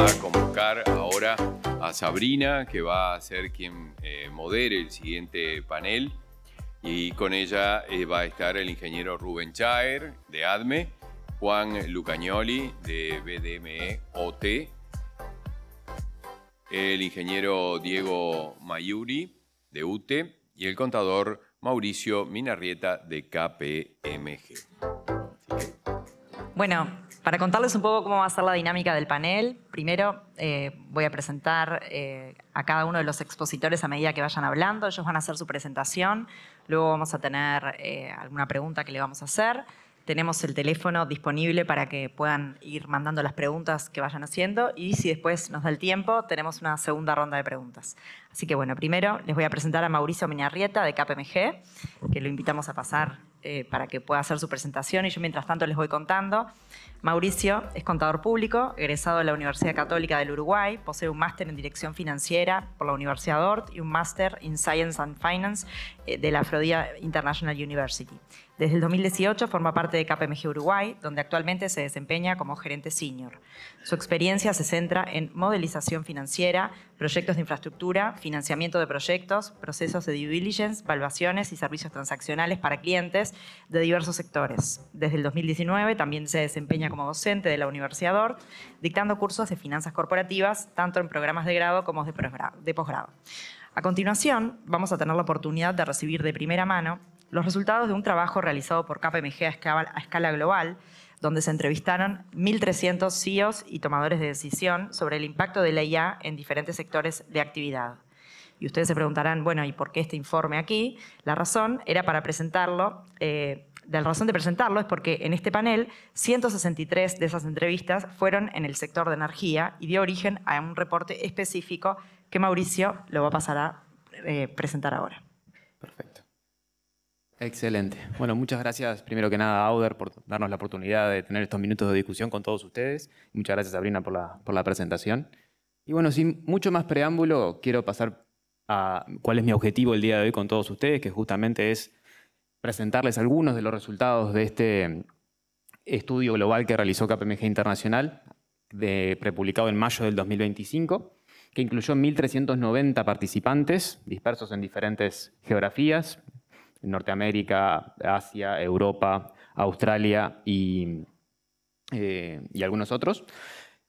a convocar ahora a Sabrina, que va a ser quien modere el siguiente panel. Y con ella va a estar el ingeniero Rubén Chaer, de ADME, Juan Lucagnoli, de BDME OT, el ingeniero Diego Mayuri, de UTE, y el contador Mauricio Minarrieta, de KPMG. Bueno, para contarles un poco cómo va a ser la dinámica del panel, primero voy a presentar a cada uno de los expositores a medida que vayan hablando. Ellos van a hacer su presentación, luego vamos a tener alguna pregunta que le vamos a hacer. Tenemos el teléfono disponible para que puedan ir mandando las preguntas que vayan haciendo y si después nos da el tiempo, tenemos una segunda ronda de preguntas. Así que bueno, primero les voy a presentar a Mauricio Minarrieta de KPMG, que lo invitamos a pasar para que pueda hacer su presentación y yo mientras tanto les voy contando. Mauricio es contador público, egresado de la Universidad Católica del Uruguay, posee un máster en Dirección Financiera por la Universidad Dort y un máster en Science and Finance de la Florida International University. Desde el 2018 forma parte de KPMG Uruguay, donde actualmente se desempeña como gerente senior. Su experiencia se centra en modelización financiera, proyectos de infraestructura, financiamiento de proyectos, procesos de due diligence, valuaciones y servicios transaccionales para clientes de diversos sectores. Desde el 2019 también se desempeña como docente de la Universidad Dort, dictando cursos de finanzas corporativas, tanto en programas de grado como de posgrado. A continuación, vamos a tener la oportunidad de recibir de primera mano los resultados de un trabajo realizado por KPMG a escala global, donde se entrevistaron 1.300 CEOs y tomadores de decisión sobre el impacto de la IA en diferentes sectores de actividad. Y ustedes se preguntarán, bueno, ¿y por qué este informe aquí? La razón era para presentarlo. La razón de presentarlo es porque en este panel 163 de esas entrevistas fueron en el sector de energía y dio origen a un reporte específico que Mauricio lo va a pasar a presentar ahora. Perfecto. Excelente. Bueno, muchas gracias primero que nada a Auder por darnos la oportunidad de tener estos minutos de discusión con todos ustedes. Muchas gracias Sabrina por la presentación. Y bueno, sin mucho más preámbulo, quiero pasar a cuál es mi objetivo el día de hoy con todos ustedes, que justamente es presentarles algunos de los resultados de este estudio global que realizó KPMG Internacional, prepublicado en mayo del 2025, que incluyó 1.390 participantes dispersos en diferentes geografías, en Norteamérica, Asia, Europa, Australia y algunos otros,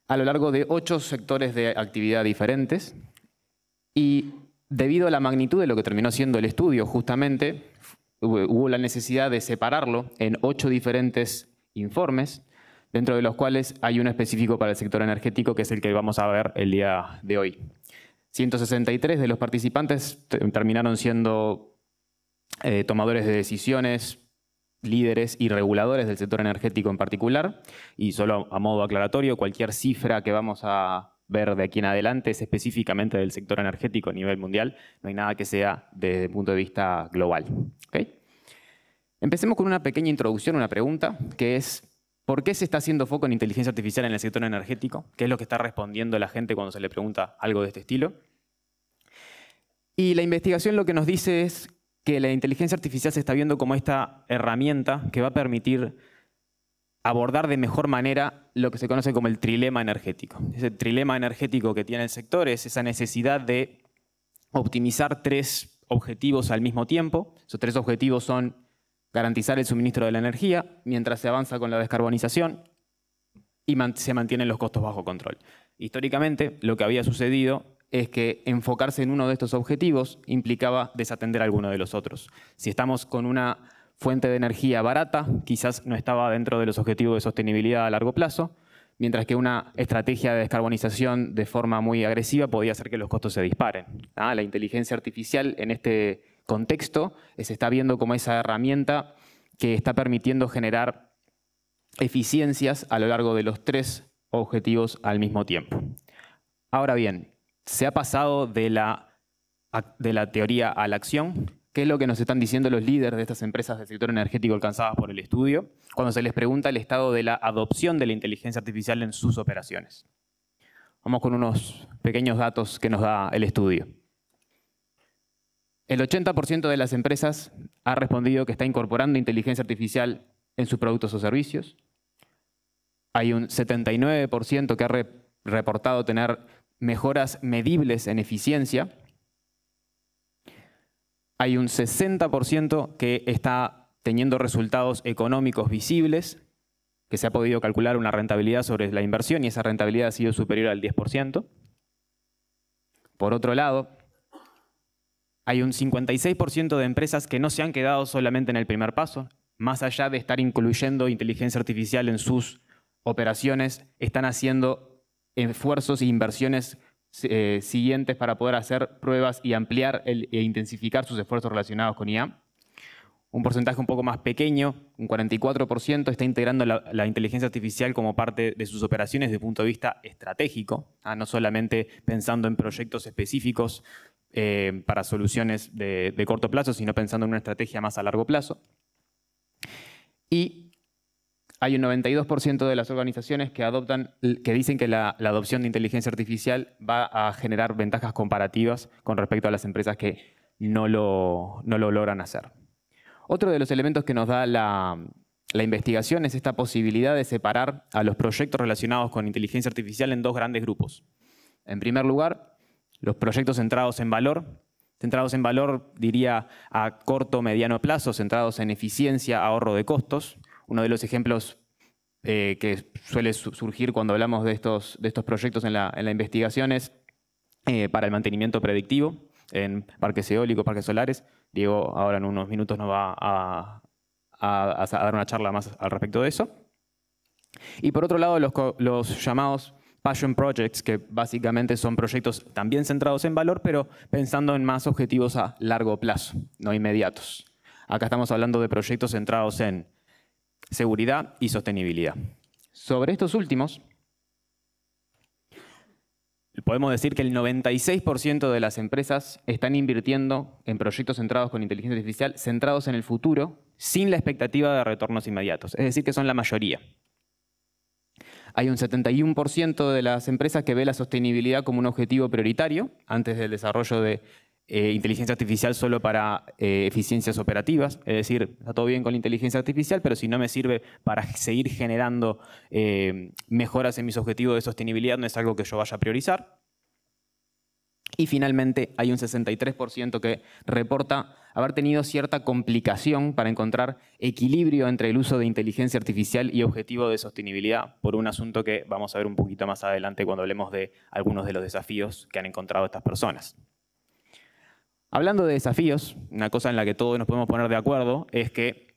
a lo largo de 8 sectores de actividad diferentes. Y debido a la magnitud de lo que terminó siendo el estudio, justamente, hubo la necesidad de separarlo en 8 diferentes informes, dentro de los cuales hay uno específico para el sector energético, que es el que vamos a ver el día de hoy. 163 de los participantes terminaron siendo tomadores de decisiones, líderes y reguladores del sector energético en particular. Y solo a modo aclaratorio, cualquier cifra que vamos a ver de aquí en adelante es específicamente del sector energético a nivel mundial. No hay nada que sea desde el punto de vista global. ¿Okay? Empecemos con una pequeña introducción, una pregunta, que es ¿por qué se está haciendo foco en inteligencia artificial en el sector energético? ¿Qué es lo que está respondiendo la gente cuando se le pregunta algo de este estilo? Y la investigación lo que nos dice es que la inteligencia artificial se está viendo como esta herramienta que va a permitir abordar de mejor manera lo que se conoce como el trilema energético. Ese trilema energético que tiene el sector es esa necesidad de optimizar 3 objetivos al mismo tiempo. Esos 3 objetivos son garantizar el suministro de la energía mientras se avanza con la descarbonización y se mantienen los costos bajo control. Históricamente, lo que había sucedido es que enfocarse en uno de estos objetivos implicaba desatender alguno de los otros. Si estamos con una fuente de energía barata, quizás no estaba dentro de los objetivos de sostenibilidad a largo plazo, mientras que una estrategia de descarbonización de forma muy agresiva podía hacer que los costos se disparen. La inteligencia artificial en este contexto se está viendo como esa herramienta que está permitiendo generar eficiencias a lo largo de los 3 objetivos al mismo tiempo. Ahora bien, se ha pasado de la teoría a la acción. ¿Qué es lo que nos están diciendo los líderes de estas empresas del sector energético alcanzadas por el estudio cuando se les pregunta el estado de la adopción de la inteligencia artificial en sus operaciones? Vamos con unos pequeños datos que nos da el estudio. El 80% de las empresas ha respondido que está incorporando inteligencia artificial en sus productos o servicios. Hay un 79% que ha reportado tener mejoras medibles en eficiencia. Hay un 60% que está teniendo resultados económicos visibles, que se ha podido calcular una rentabilidad sobre la inversión y esa rentabilidad ha sido superior al 10%. Por otro lado, hay un 56% de empresas que no se han quedado solamente en el primer paso. Más allá de estar incluyendo inteligencia artificial en sus operaciones, están haciendo esfuerzos e inversiones siguientes para poder hacer pruebas y ampliar e intensificar sus esfuerzos relacionados con IA. Un porcentaje un poco más pequeño, un 44%, está integrando la inteligencia artificial como parte de sus operaciones desde el punto de vista estratégico, no solamente pensando en proyectos específicos para soluciones de corto plazo, sino pensando en una estrategia más a largo plazo. Y hay un 92% de las organizaciones que dicen que la adopción de inteligencia artificial va a generar ventajas comparativas con respecto a las empresas que no lo logran hacer. Otro de los elementos que nos da la investigación es esta posibilidad de separar a los proyectos relacionados con inteligencia artificial en dos grandes grupos. En primer lugar, los proyectos centrados en valor. Centrados en valor, diría, a corto o mediano plazo, centrados en eficiencia, ahorro de costos. Uno de los ejemplos que suele surgir cuando hablamos de estos proyectos en la investigación es para el mantenimiento predictivo en parques eólicos, parques solares. Diego ahora en unos minutos nos va a dar una charla más al respecto de eso. Y por otro lado, los llamados Passion Projects, que básicamente son proyectos también centrados en valor, pero pensando en más objetivos a largo plazo, no inmediatos. Acá estamos hablando de proyectos centrados en seguridad y sostenibilidad. Sobre estos últimos, podemos decir que el 96% de las empresas están invirtiendo en proyectos centrados con inteligencia artificial, centrados en el futuro, sin la expectativa de retornos inmediatos. Es decir, que son la mayoría. Hay un 71% de las empresas que ve la sostenibilidad como un objetivo prioritario antes del desarrollo de inteligencia artificial solo para eficiencias operativas. Es decir, está todo bien con la inteligencia artificial, pero si no me sirve para seguir generando mejoras en mis objetivos de sostenibilidad, no es algo que yo vaya a priorizar. Y finalmente hay un 63% que reporta haber tenido cierta complicación para encontrar equilibrio entre el uso de inteligencia artificial y objetivo de sostenibilidad, por un asunto que vamos a ver un poquito más adelante cuando hablemos de algunos de los desafíos que han encontrado estas personas. Hablando de desafíos, una cosa en la que todos nos podemos poner de acuerdo es que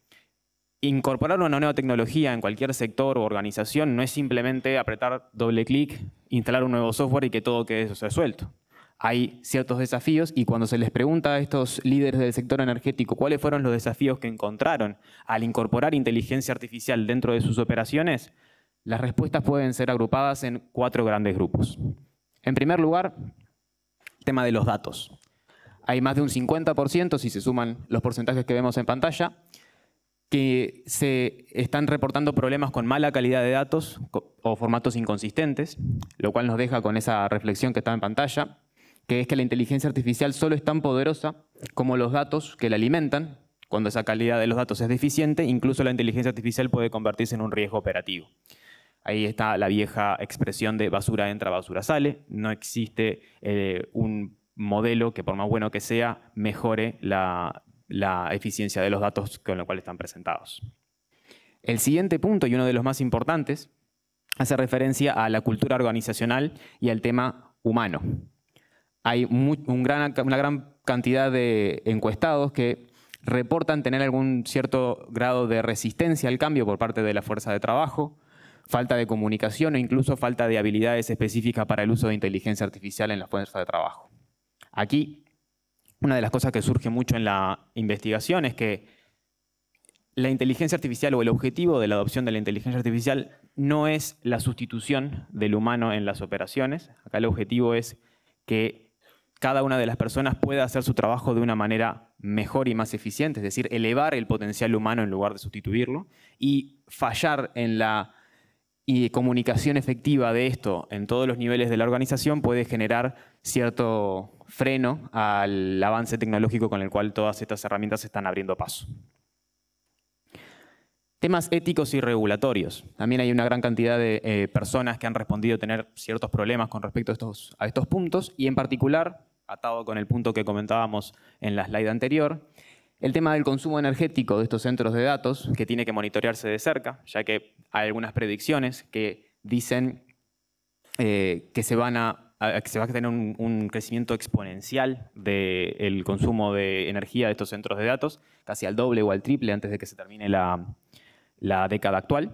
incorporar una nueva tecnología en cualquier sector o organización no es simplemente apretar doble clic, instalar un nuevo software y que todo quede resuelto. Hay ciertos desafíos y cuando se les pregunta a estos líderes del sector energético cuáles fueron los desafíos que encontraron al incorporar inteligencia artificial dentro de sus operaciones, las respuestas pueden ser agrupadas en 4 grandes grupos. En primer lugar, tema de los datos. Hay más de un 50%, si se suman los porcentajes que vemos en pantalla, que se están reportando problemas con mala calidad de datos o formatos inconsistentes, lo cual nos deja con esa reflexión que está en pantalla, que es que la inteligencia artificial solo es tan poderosa como los datos que la alimentan. Cuando esa calidad de los datos es deficiente, incluso la inteligencia artificial puede convertirse en un riesgo operativo. Ahí está la vieja expresión de basura entra, basura sale. No existe un modelo que, por más bueno que sea, mejore la eficiencia de los datos con los cuales están presentados. El siguiente punto, y uno de los más importantes, hace referencia a la cultura organizacional y al tema humano. Hay una gran cantidad de encuestados que reportan tener algún cierto grado de resistencia al cambio por parte de la fuerza de trabajo, falta de comunicación o incluso falta de habilidades específicas para el uso de inteligencia artificial en la fuerza de trabajo. Aquí, una de las cosas que surge mucho en la investigación es que la inteligencia artificial o el objetivo de la adopción de la inteligencia artificial no es la sustitución del humano en las operaciones. Acá el objetivo es que cada una de las personas pueda hacer su trabajo de una manera mejor y más eficiente, es decir, elevar el potencial humano en lugar de sustituirlo, y fallar en la comunicación efectiva de esto en todos los niveles de la organización puede generar cierto freno al avance tecnológico con el cual todas estas herramientas están abriendo paso. Temas éticos y regulatorios. También hay una gran cantidad de personas que han respondido tener ciertos problemas con respecto a estos puntos, y en particular, atado con el punto que comentábamos en la slide anterior, el tema del consumo energético de estos centros de datos, que tiene que monitorearse de cerca, ya que hay algunas predicciones que dicen que se va a tener un crecimiento exponencial del consumo de energía de estos centros de datos, casi al doble o al triple antes de que se termine la década actual.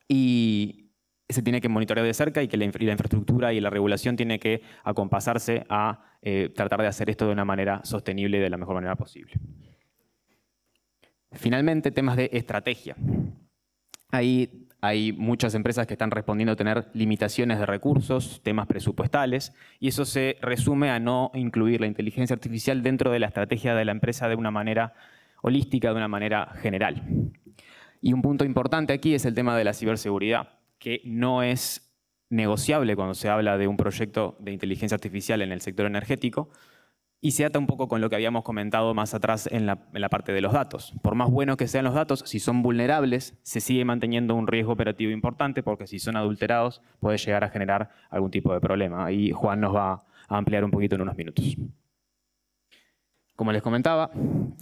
Y se tiene que monitorear de cerca, y que la infraestructura y la regulación tiene que acompasarse a tratar de hacer esto de una manera sostenible y de la mejor manera posible. Finalmente, temas de estrategia. Ahí hay muchas empresas que están respondiendo a tener limitaciones de recursos, temas presupuestales, y eso se resume a no incluir la inteligencia artificial dentro de la estrategia de la empresa de una manera holística, de una manera general. Y un punto importante aquí es el tema de la ciberseguridad, que no es negociable cuando se habla de un proyecto de inteligencia artificial en el sector energético, y se ata un poco con lo que habíamos comentado más atrás en la parte de los datos. Por más buenos que sean los datos, si son vulnerables, se sigue manteniendo un riesgo operativo importante, porque si son adulterados puede llegar a generar algún tipo de problema. Y Juan nos va a ampliar un poquito en unos minutos. Como les comentaba,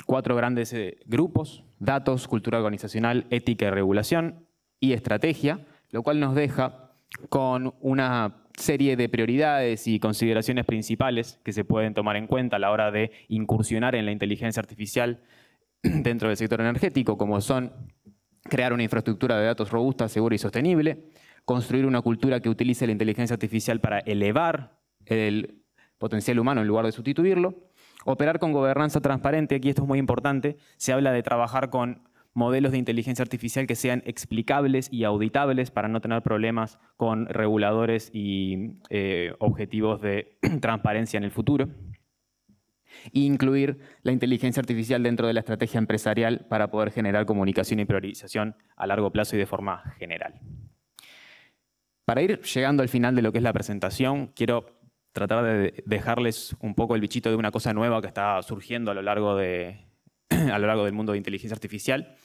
4 grandes grupos: datos, cultura organizacional, ética y regulación, y estrategia, lo cual nos deja con una serie de prioridades y consideraciones principales que se pueden tomar en cuenta a la hora de incursionar en la inteligencia artificial dentro del sector energético, como son crear una infraestructura de datos robusta, segura y sostenible, construir una cultura que utilice la inteligencia artificial para elevar el potencial humano en lugar de sustituirlo, operar con gobernanza transparente. Aquí esto es muy importante, se habla de trabajar con modelos de inteligencia artificial que sean explicables y auditables para no tener problemas con reguladores y objetivos de transparencia en el futuro. E incluir la inteligencia artificial dentro de la estrategia empresarial para poder generar comunicación y priorización a largo plazo y de forma general. Para ir llegando al final de lo que es la presentación, quiero tratar de dejarles un poco el bichito de una cosa nueva que está surgiendo a lo largo del mundo de inteligencia artificial,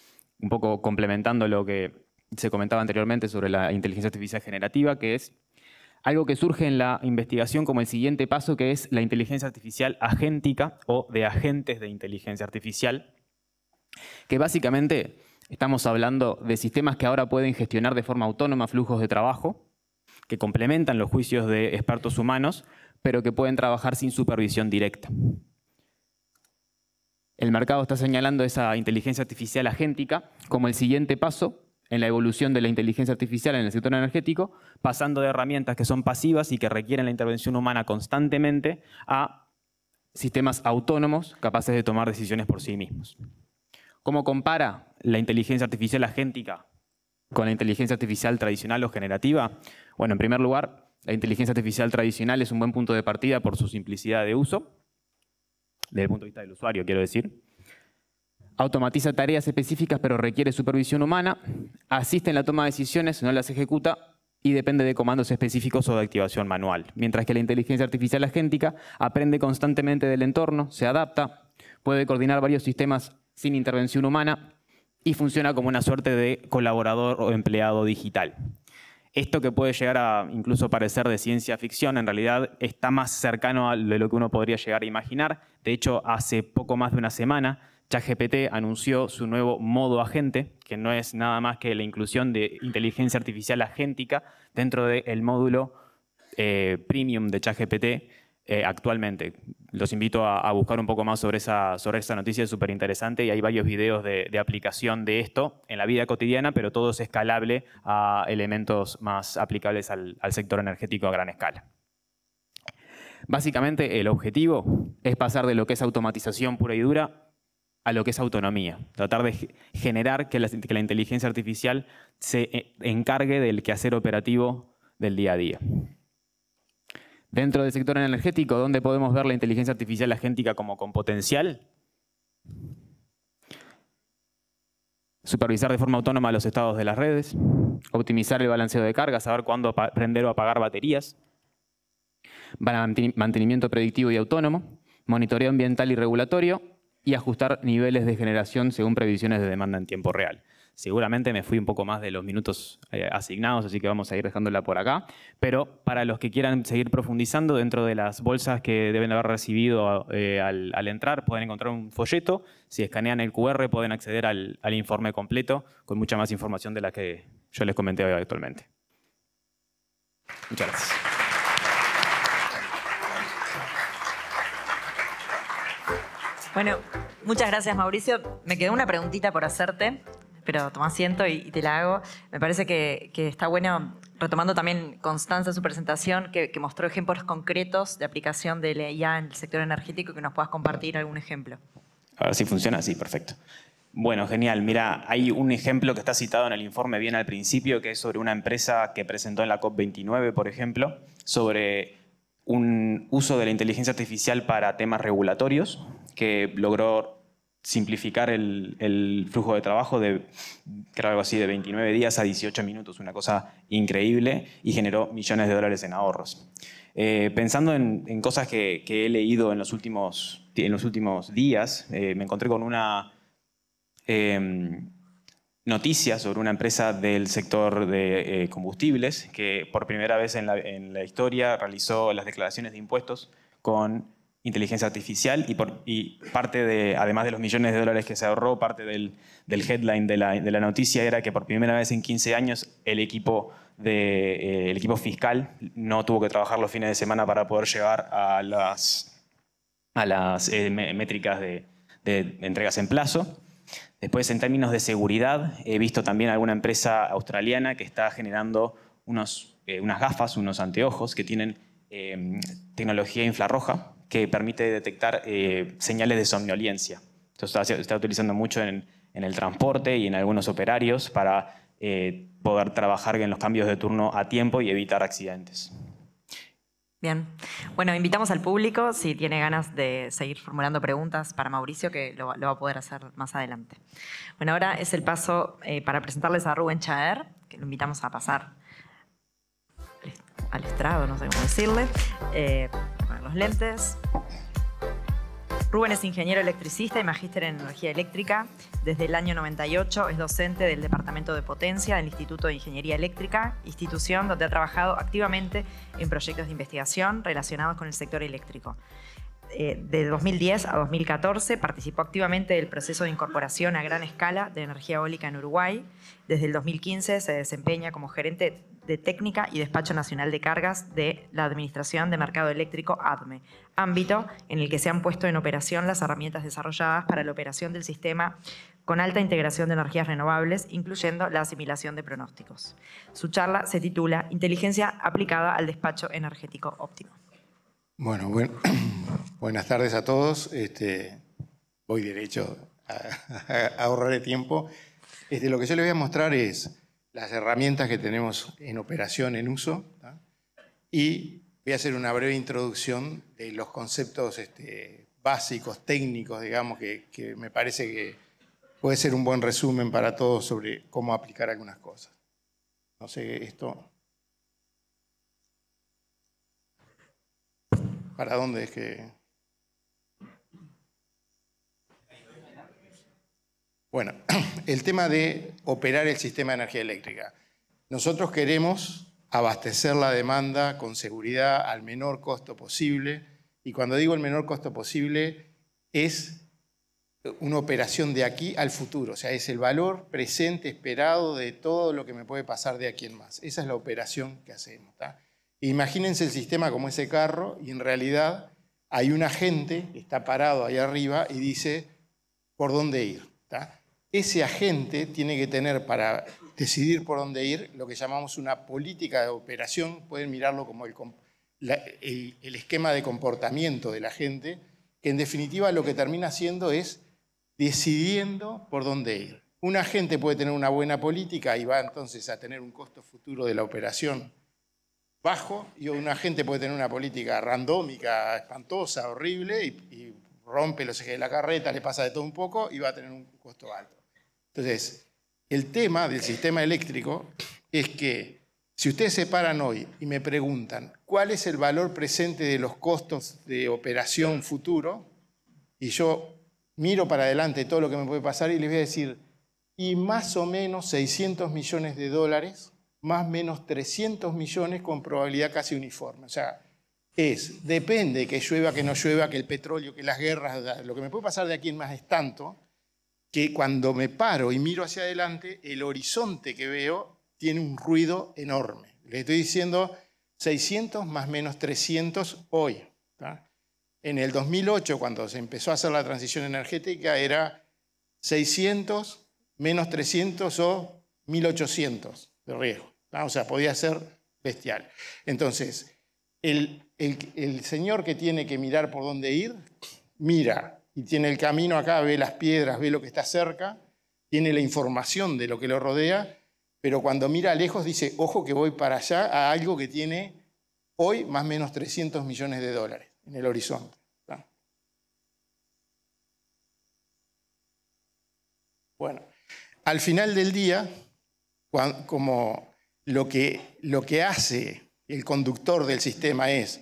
un poco complementando lo que se comentaba anteriormente sobre la inteligencia artificial generativa, que es algo que surge en la investigación como el siguiente paso, que es la inteligencia artificial agéntica o de agentes de inteligencia artificial, que básicamente estamos hablando de sistemas que ahora pueden gestionar de forma autónoma flujos de trabajo, que complementan los juicios de expertos humanos, pero que pueden trabajar sin supervisión directa. El mercado está señalando esa inteligencia artificial agéntica como el siguiente paso en la evolución de la inteligencia artificial en el sector energético, pasando de herramientas que son pasivas y que requieren la intervención humana constantemente a sistemas autónomos capaces de tomar decisiones por sí mismos. ¿Cómo compara la inteligencia artificial agéntica con la inteligencia artificial tradicional o generativa? Bueno, en primer lugar, la inteligencia artificial tradicional es un buen punto de partida por su simplicidad de uso, desde el punto de vista del usuario, quiero decir. Automatiza tareas específicas, pero requiere supervisión humana. Asiste en la toma de decisiones, no las ejecuta, y depende de comandos específicos o de activación manual. Mientras que la inteligencia artificial agéntica aprende constantemente del entorno, se adapta, puede coordinar varios sistemas sin intervención humana y funciona como una suerte de colaborador o empleado digital. Esto, que puede llegar a incluso parecer de ciencia ficción, en realidad está más cercano a lo que uno podría llegar a imaginar. De hecho, hace poco más de una semana, ChatGPT anunció su nuevo modo agente, que no es nada más que la inclusión de inteligencia artificial agéntica dentro del módulo premium de ChatGPT actualmente. Los invito a buscar un poco más sobre esa noticia, es súper interesante, y hay varios videos de aplicación de esto en la vida cotidiana, pero todo es escalable a elementos más aplicables al sector energético a gran escala. Básicamente, el objetivo es pasar de lo que es automatización pura y dura a lo que es autonomía. Tratar de generar que la inteligencia artificial se encargue del quehacer operativo del día a día. Dentro del sector energético, ¿dónde podemos ver la inteligencia artificial agéntica como con potencial? Supervisar de forma autónoma los estados de las redes, optimizar el balanceo de carga, saber cuándo prender o apagar baterías, mantenimiento predictivo y autónomo, monitoreo ambiental y regulatorio, y ajustar niveles de generación según previsiones de demanda en tiempo real. Seguramente me fui un poco más de los minutos asignados, así que vamos a ir dejándola por acá. Pero para los que quieran seguir profundizando, dentro de las bolsas que deben haber recibido al entrar, pueden encontrar un folleto. Si escanean el QR, pueden acceder al informe completo con mucha más información de la que yo les comenté hoy actualmente. Muchas gracias. Bueno, muchas gracias, Mauricio. Me quedó una preguntita por hacerte, pero toma asiento y te la hago. Me parece que está bueno, retomando también Constanza su presentación, que mostró ejemplos concretos de aplicación de la IA en el sector energético, que nos puedas compartir algún ejemplo. A ver si funciona. Sí, perfecto. Bueno, genial. Mira, hay un ejemplo que está citado en el informe bien al principio, que es sobre una empresa que presentó en la COP29, por ejemplo, sobre un uso de la inteligencia artificial para temas regulatorios, que logró simplificar el flujo de trabajo de, creo algo así, de 29 días a 18 minutos, una cosa increíble, y generó millones de dólares en ahorros. Pensando en cosas que he leído en los últimos días, me encontré con una noticia sobre una empresa del sector de combustibles que por primera vez en la historia realizó las declaraciones de impuestos con inteligencia artificial y parte de, además de los millones de dólares que se ahorró, parte del headline de la noticia era que por primera vez en 15 años el equipo fiscal no tuvo que trabajar los fines de semana para poder llegar a las métricas de entregas en plazo. Después, en términos de seguridad, he visto también alguna empresa australiana que está generando unas gafas, unos anteojos que tienen tecnología infrarroja que permite detectar señales de somnolencia. Esto se está utilizando mucho en el transporte y en algunos operarios para poder trabajar en los cambios de turno a tiempo y evitar accidentes. Bien. Bueno, invitamos al público, si tiene ganas de seguir formulando preguntas para Mauricio, que lo va a poder hacer más adelante. Bueno, ahora es el paso para presentarles a Rubén Chaer, que lo invitamos a pasar al estrado, no sé cómo decirle. Poner los lentes. Rubén es ingeniero electricista y magíster en energía eléctrica. Desde el año 98 es docente del Departamento de Potencia del Instituto de Ingeniería Eléctrica, institución donde ha trabajado activamente en proyectos de investigación relacionados con el sector eléctrico. De 2010 a 2014 participó activamente del proceso de incorporación a gran escala de energía eólica en Uruguay. Desde el 2015 se desempeña como gerente de técnica y despacho nacional de cargas de la Administración de Mercado Eléctrico ADME, ámbito en el que se han puesto en operación las herramientas desarrolladas para la operación del sistema con alta integración de energías renovables, incluyendo la asimilación de pronósticos. Su charla se titula Inteligencia aplicada al despacho energético óptimo. Bueno, buenas tardes a todos. Voy derecho a ahorrar tiempo. Lo que yo les voy a mostrar es las herramientas que tenemos en operación, en uso, ¿tá? Y voy a hacer una breve introducción de los conceptos básicos, técnicos, digamos, que me parece que puede ser un buen resumen para todos sobre cómo aplicar algunas cosas. No sé, esto... ¿Para dónde es que...? Bueno, el tema de operar el sistema de energía eléctrica. Nosotros queremos abastecer la demanda con seguridad al menor costo posible. Y cuando digo el menor costo posible, es una operación de aquí al futuro. O sea, es el valor presente esperado de todo lo que me puede pasar de aquí en más. Esa es la operación que hacemos, ¿tá? Imagínense el sistema como ese carro y en realidad hay un agente que está parado ahí arriba y dice por dónde ir, ¿tá? Ese agente tiene que tener para decidir por dónde ir lo que llamamos una política de operación. Pueden mirarlo como el esquema de comportamiento del agente, que en definitiva lo que termina haciendo es decidiendo por dónde ir. Un agente puede tener una buena política y va entonces a tener un costo futuro de la operación bajo, y un agente puede tener una política randómica, espantosa, horrible, y rompe los ejes de la carreta, le pasa de todo un poco y va a tener un costo alto. Entonces, el tema del sistema eléctrico es que si ustedes se paran hoy y me preguntan cuál es el valor presente de los costos de operación futuro, y yo miro para adelante todo lo que me puede pasar y les voy a decir, y más o menos 600 millones de dólares, más o menos 300 millones con probabilidad casi uniforme. O sea, depende que llueva, que no llueva, que el petróleo, que las guerras, lo que me puede pasar de aquí en más es tanto que cuando me paro y miro hacia adelante, el horizonte que veo tiene un ruido enorme. Le estoy diciendo 600 más o menos 300 hoy. ¿Tá? En el 2008, cuando se empezó a hacer la transición energética, era 600 menos 300 o 1800 de riesgo. ¿Tá? O sea, podía ser bestial. Entonces, el señor que tiene que mirar por dónde ir, mira y tiene el camino acá, ve las piedras, ve lo que está cerca, tiene la información de lo que lo rodea, pero cuando mira lejos dice, ojo que voy para allá a algo que tiene hoy más o menos 300 millones de dólares en el horizonte. ¿Tá? Bueno, al final del día, como lo que hace el conductor del sistema es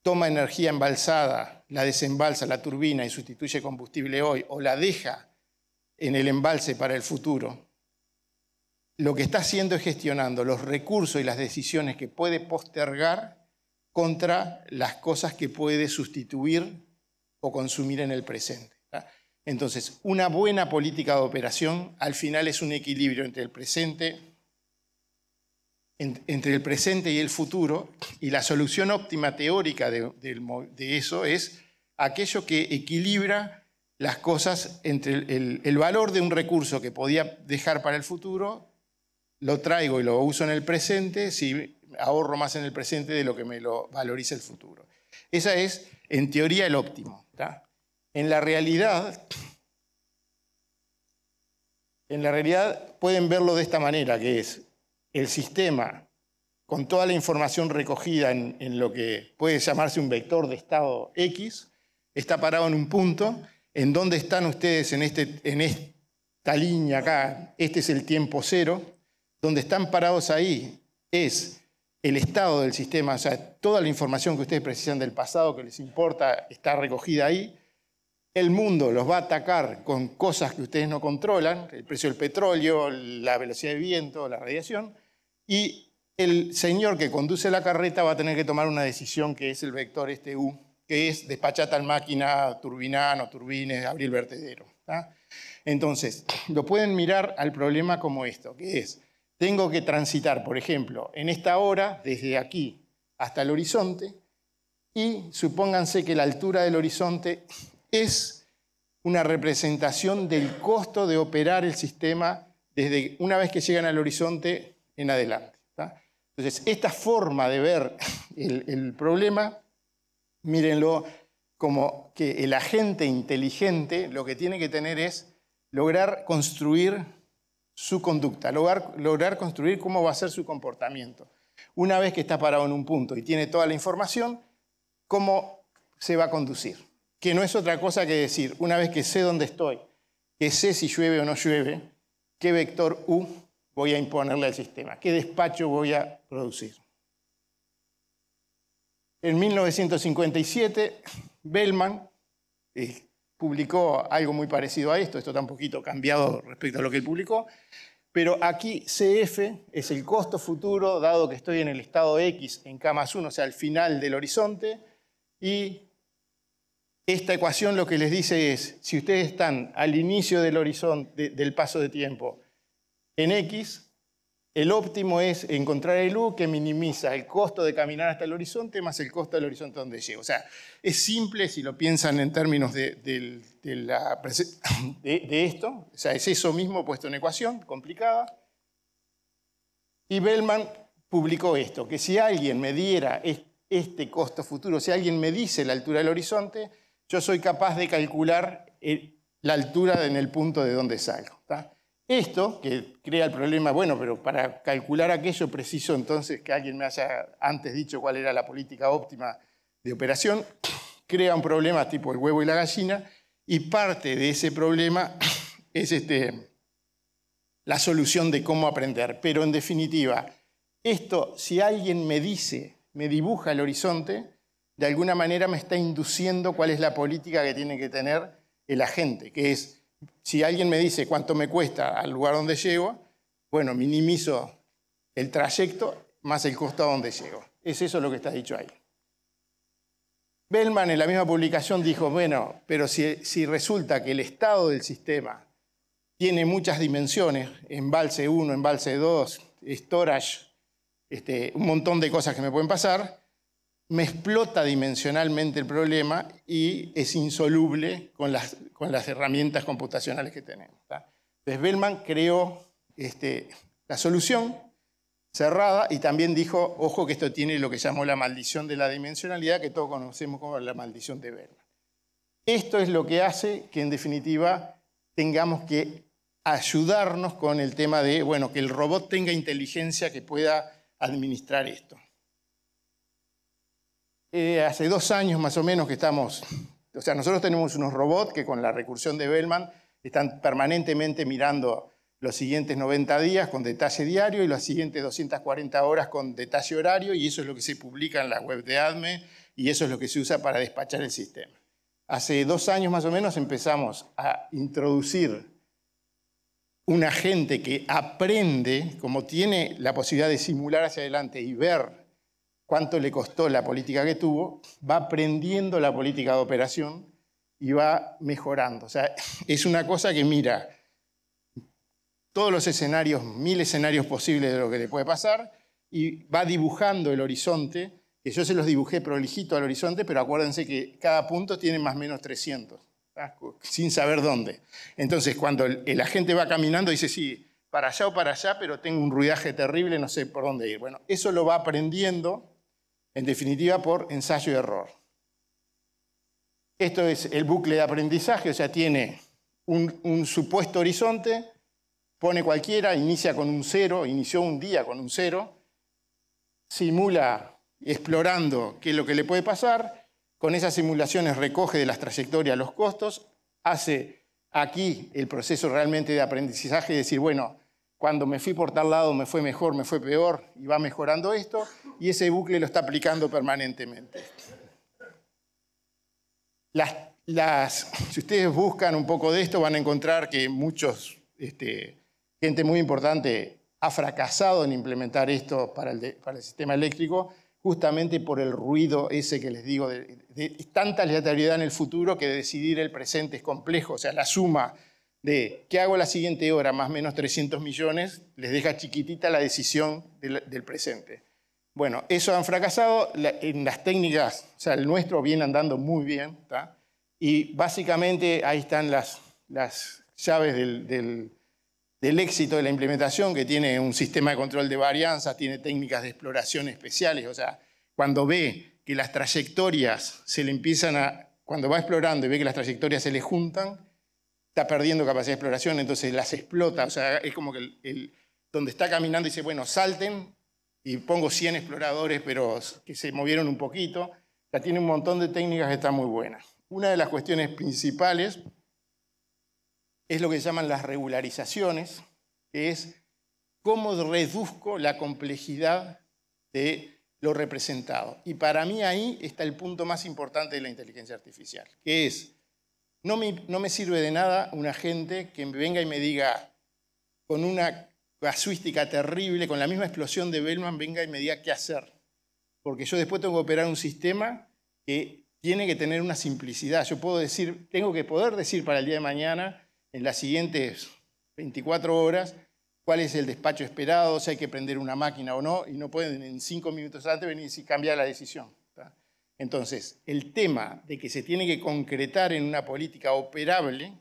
toma energía embalsada, la desembalsa, la turbina y sustituye combustible hoy, o la deja en el embalse para el futuro, lo que está haciendo es gestionando los recursos y las decisiones que puede postergar contra las cosas que puede sustituir o consumir en el presente. ¿Tá? Entonces, una buena política de operación al final es un equilibrio entre el presente y el futuro, y la solución óptima teórica de eso es aquello que equilibra las cosas entre el valor de un recurso que podía dejar para el futuro, lo traigo y lo uso en el presente, si ahorro más en el presente de lo que me lo valoriza el futuro. Esa es, en teoría, el óptimo. ¿Tá? En la realidad pueden verlo de esta manera, que es el sistema con toda la información recogida en lo que puede llamarse un vector de estado X, está parado en un punto. ¿En dónde están ustedes en esta línea acá? Este es el tiempo cero. Donde están parados ahí es el estado del sistema, o sea, toda la información que ustedes precisan del pasado que les importa está recogida ahí. El mundo los va a atacar con cosas que ustedes no controlan, el precio del petróleo, la velocidad del viento, la radiación, y el señor que conduce la carreta va a tener que tomar una decisión que es el vector U, que es despachar tal máquina, turbinar, no turbines, abrir el vertedero. ¿Tá? Entonces, lo pueden mirar al problema como esto, que es, tengo que transitar, por ejemplo, en esta hora, desde aquí hasta el horizonte, y supónganse que la altura del horizonte es una representación del costo de operar el sistema desde una vez que llegan al horizonte en adelante. ¿Tá? Entonces, esta forma de ver el problema, mírenlo como que el agente inteligente lo que tiene que tener es lograr construir su conducta, lograr construir cómo va a ser su comportamiento. Una vez que está parado en un punto y tiene toda la información, cómo se va a conducir. Que no es otra cosa que decir, una vez que sé dónde estoy, que sé si llueve o no llueve, qué vector U voy a imponerle al sistema, qué despacho voy a producir. En 1957, Bellman publicó algo muy parecido a esto está un poquito cambiado respecto a lo que él publicó, pero aquí CF es el costo futuro, dado que estoy en el estado X en K+1, o sea, al final del horizonte, y esta ecuación lo que les dice es, si ustedes están al inicio del horizonte, del paso de tiempo en X, el óptimo es encontrar el U que minimiza el costo de caminar hasta el horizonte más el costo del horizonte donde llego. O sea, es simple si lo piensan en términos de esto. O sea, es eso mismo puesto en ecuación, complicada. Y Bellman publicó esto, que si alguien me diera este costo futuro, si alguien me dice la altura del horizonte, yo soy capaz de calcular la altura en el punto de donde salgo. ¿Tá? Esto, que crea el problema, bueno, pero para calcular aquello preciso entonces que alguien me haya antes dicho cuál era la política óptima de operación, crea un problema tipo el huevo y la gallina, y parte de ese problema es la solución de cómo aprender. Pero en definitiva, esto, si alguien me dice, me dibuja el horizonte, de alguna manera me está induciendo cuál es la política que tiene que tener el agente, que es si alguien me dice cuánto me cuesta al lugar donde llego, bueno, minimizo el trayecto más el costo a donde llego. Es eso lo que está dicho ahí. Bellman en la misma publicación dijo, bueno, pero si resulta que el estado del sistema tiene muchas dimensiones, embalse 1, embalse 2, storage, un montón de cosas que me pueden pasar, me explota dimensionalmente el problema y es insoluble con las herramientas computacionales que tenemos. Entonces Bellman creó la solución cerrada y también dijo, ojo que esto tiene lo que llamó la maldición de la dimensionalidad, que todos conocemos como la maldición de Bellman. Esto es lo que hace que en definitiva tengamos que ayudarnos con el tema de, bueno, que el robot tenga inteligencia que pueda administrar esto. Hace 2 años más o menos que estamos, o sea, nosotros tenemos unos robots que con la recursión de Bellman están permanentemente mirando los siguientes 90 días con detalle diario y las siguientes 240 horas con detalle horario, y eso es lo que se publica en la web de ADME y eso es lo que se usa para despachar el sistema. Hace 2 años más o menos empezamos a introducir un agente que aprende, como tiene la posibilidad de simular hacia adelante y ver cuánto le costó la política que tuvo, va aprendiendo la política de operación y va mejorando. O sea, es una cosa que mira todos los escenarios, 1000 escenarios posibles de lo que le puede pasar y va dibujando el horizonte, que yo se los dibujé prolijito al horizonte, pero acuérdense que cada punto tiene más o menos 300, sin saber dónde. Entonces, cuando el agente va caminando, dice, sí, para allá o para allá, pero tengo un ruidaje terrible, no sé por dónde ir. Bueno, eso lo va aprendiendo, en definitiva, por ensayo y error. Esto es el bucle de aprendizaje, o sea, tiene un supuesto horizonte, pone cualquiera, inicia con un 0, inició un día con un 0, simula explorando qué es lo que le puede pasar, con esas simulaciones recoge de las trayectorias los costos, hace aquí el proceso realmente de aprendizaje, decir, bueno, cuando me fui por tal lado me fue mejor, me fue peor, y va mejorando esto, y ese bucle lo está aplicando permanentemente. Si ustedes buscan un poco de esto, van a encontrar que gente muy importante ha fracasado en implementar esto para el sistema eléctrico, justamente por el ruido ese que les digo, de tanta aleatoriedad en el futuro que decidir el presente es complejo. O sea, la suma de qué hago la siguiente hora más o menos 300 millones les deja chiquitita la decisión del presente. Bueno, eso han fracasado. En las técnicas, o sea, el nuestro viene andando muy bien, ¿tá? Y básicamente ahí están las llaves del éxito de la implementación, que tiene un sistema de control de varianzas, tiene técnicas de exploración especiales. O sea, cuando ve que las trayectorias se le empiezan cuando va explorando y ve que las trayectorias se le juntan, está perdiendo capacidad de exploración, entonces las explota. O sea, es como que donde está caminando dice, bueno, salten y pongo 100 exploradores, pero que se movieron un poquito. O sea, tiene un montón de técnicas que están muy buenas. Una de las cuestiones principales es lo que se llaman las regularizaciones, que es cómo reduzco la complejidad de lo representado. Y para mí ahí está el punto más importante de la inteligencia artificial, que es, no me sirve de nada un agente que venga y me diga, con una casuística terrible, con la misma explosión de Bellman, venga y me diga qué hacer. Porque yo después tengo que operar un sistema que tiene que tener una simplicidad. Yo tengo que poder decir para el día de mañana, en las siguientes 24 horas, cuál es el despacho esperado, si hay que prender una máquina o no, y no pueden en 5 minutos antes venir y cambiar la decisión. ¿Tá? Entonces, el tema de que se tiene que concretar en una política operable,